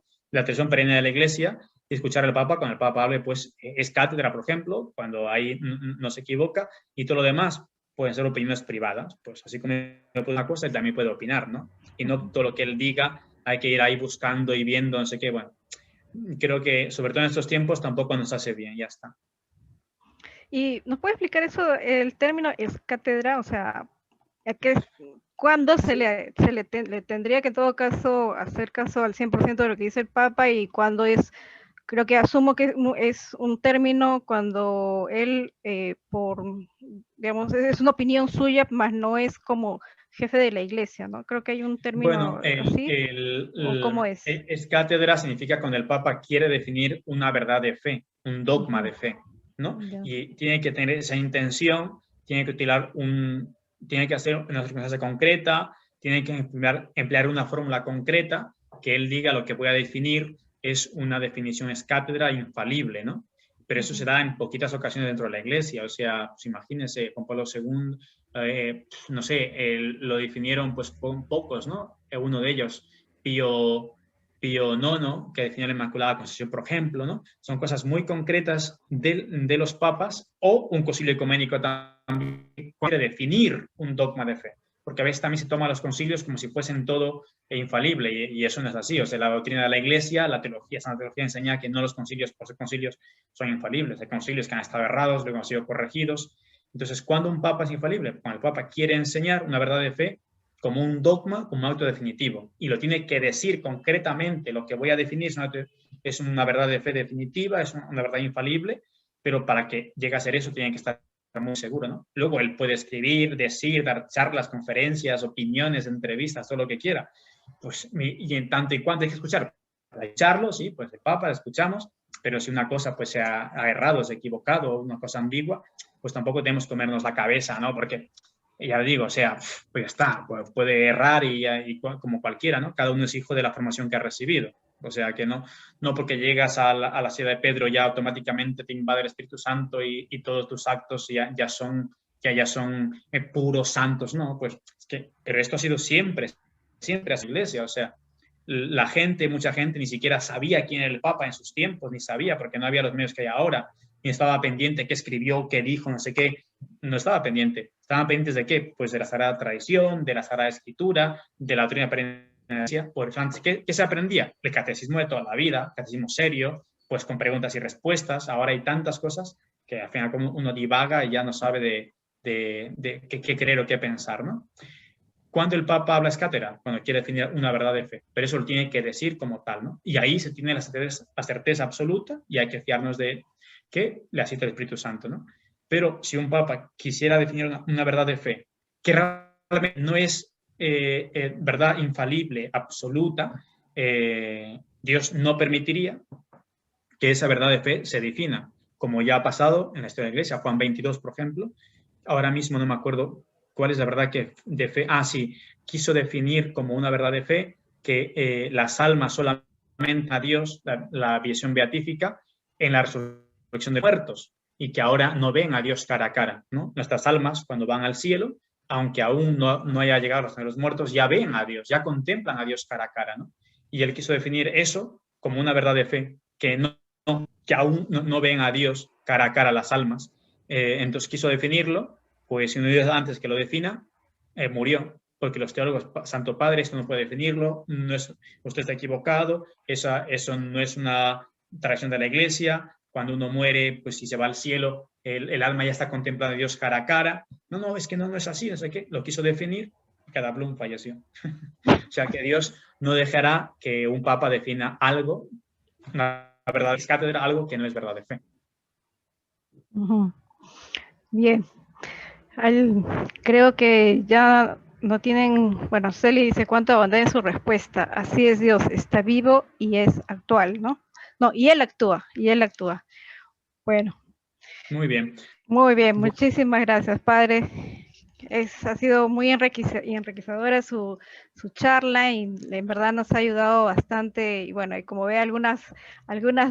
perenne de la Iglesia, y escuchar al Papa. Cuando el Papa hable, pues es cátedra, por ejemplo, cuando ahí no se equivoca, y todo lo demás pueden ser opiniones privadas. Pues así como yo puedo una cosa, él también puede opinar, ¿no? Y no todo lo que él diga hay que ir ahí buscando y viendo, no sé qué. Bueno, creo que, sobre todo en estos tiempos, tampoco nos hace bien, ya está. ¿Y nos puede explicar eso, el término es cátedra? O sea, ¿cuándo le tendría que en todo caso hacer caso al 100% de lo que dice el Papa, y cuándo creo que asumo que es un término cuando él, digamos, es una opinión suya, más no es como jefe de la Iglesia, ¿no? Creo que hay un término así, ¿o cómo es? Es cátedra significa cuando el Papa quiere definir una verdad de fe, un dogma de fe, ¿no? Y tiene que tener esa intención, tiene que hacer una circunstancia concreta, tiene que emplear una fórmula concreta, que él diga lo que voy a definir es una definición, es cátedra infalible, ¿no? Pero eso se da en poquitas ocasiones dentro de la Iglesia. O sea, pues imagínense, Juan Pablo II, no sé, lo definieron pues con pocos, ¿no? Uno de ellos, Pío IX, que definió la Inmaculada Concepción, por ejemplo, ¿no? Son cosas muy concretas de los papas, o un concilio ecuménico también puede definir un dogma de fe, porque a veces también se toman los concilios como si fuesen todo infalible, y eso no es así. O sea, la doctrina de la Iglesia, la teología, Santa Teología enseña que no los concilios por ser concilios son infalibles. Hay concilios que han estado errados, luego han sido corregidos. Entonces, ¿cuándo un papa es infalible? Cuando el papa quiere enseñar una verdad de fe como un dogma, como un acto definitivo, y lo tiene que decir concretamente. Lo que voy a definir es una verdad de fe definitiva, es una verdad infalible, pero para que llegue a ser eso tiene que estar muy seguro, ¿no? Luego él puede escribir, decir, dar charlas, conferencias, opiniones, entrevistas, todo lo que quiera. Pues, y en tanto y cuanto hay que escuchar, para echarlo, sí, pues el Papa, la escuchamos, pero si una cosa pues se ha errado, se ha equivocado, una cosa ambigua, pues tampoco tenemos que comernos la cabeza, ¿no? Porque, ya digo, o sea, pues ya está, puede errar y como cualquiera, ¿no? Cada uno es hijo de la formación que ha recibido. O sea, que no porque llegas a la sede de Pedro ya automáticamente te invade el Espíritu Santo y todos tus actos ya son puros santos, ¿no? Pues es que, pero esto ha sido siempre siempre a su iglesia, o sea, la gente, mucha gente ni siquiera sabía quién era el Papa en sus tiempos, ni sabía, porque no había los medios que hay ahora, ni estaba pendiente qué escribió, qué dijo, no sé qué, no estaba pendiente. ¿Estaban pendientes de qué? Pues de la Sagrada Tradición, de la Sagrada Escritura, de la doctrina perennial. Por ejemplo, ¿qué se aprendía? El catecismo de toda la vida, catecismo serio, pues con preguntas y respuestas. Ahora hay tantas cosas que al final uno divaga y ya no sabe de qué creer o qué pensar, ¿no? Cuando el Papa habla es cátedra, cuando quiere definir una verdad de fe, pero eso lo tiene que decir como tal, ¿no? Y ahí se tiene la certeza absoluta y hay que fiarnos de que le asiste el Espíritu Santo, ¿no? Pero si un Papa quisiera definir una verdad de fe que realmente no es verdad infalible, absoluta, Dios no permitiría que esa verdad de fe se defina, como ya ha pasado en la historia de la Iglesia. Juan 22, por ejemplo, ahora mismo no me acuerdo cuál es la verdad de fe. Ah, sí, quiso definir como una verdad de fe que las almas solamente a Dios, la visión beatífica, en la resurrección de muertos, y que ahora no ven a Dios cara a cara, ¿no? Nuestras almas, cuando van al cielo, aunque aún no haya llegado a los muertos, ya ven a Dios, ya contemplan a Dios cara a cara, ¿no? Y él quiso definir eso como una verdad de fe, que aún no ven a Dios cara a cara las almas. Entonces quiso definirlo, pues si unos días antes que lo defina, murió, porque los teólogos, Santo Padre, esto no puede definirlo, usted está equivocado, eso no es una tradición de la Iglesia, cuando uno muere, pues si se va al cielo, el alma ya está contemplando a Dios cara a cara. No, es que no es así, no sé qué, lo quiso definir y cada Blum falleció. O sea que Dios no dejará que un papa defina algo, una verdad es cátedra, algo que no es verdad de fe. Bien. Creo que ya no tienen, bueno, Celi dice cuánto abundante en su respuesta. Así es Dios, está vivo y es actual, ¿no? No, y Él actúa. Bueno. Muy bien. Muy bien, muchísimas gracias, Padre. Ha sido muy enriquecedora su charla y en verdad nos ha ayudado bastante. Y bueno, y como ve algunas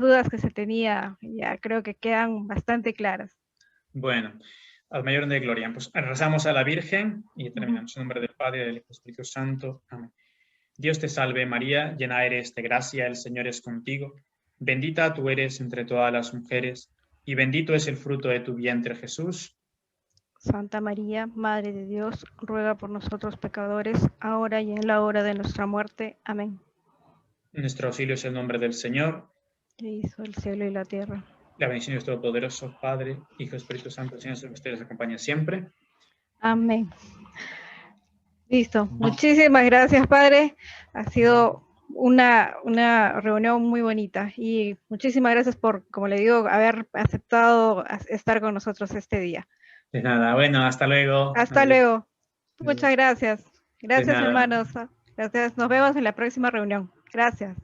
dudas que se tenía, ya creo que quedan bastante claras. Bueno, al mayor de gloria. Pues rezamos a la Virgen y terminamos. En nombre del Padre, del Espíritu Santo. Amén. Dios te salve María, llena eres de gracia, el Señor es contigo. Bendita tú eres entre todas las mujeres y bendito es el fruto de tu vientre, Jesús. Santa María, Madre de Dios, ruega por nosotros pecadores, ahora y en la hora de nuestra muerte. Amén. Nuestro auxilio es el nombre del Señor. Que hizo el cielo y la tierra. La bendición de nuestro poderoso Padre, Hijo, Espíritu Santo, Señor, que ustedes acompañen siempre. Amén. Listo. Muchísimas gracias, Padre. Ha sido una reunión muy bonita y muchísimas gracias por, como le digo, haber aceptado estar con nosotros este día. De nada, bueno, hasta luego. Hasta luego. Muchas gracias. Gracias, hermanos. Gracias. Nos vemos en la próxima reunión. Gracias.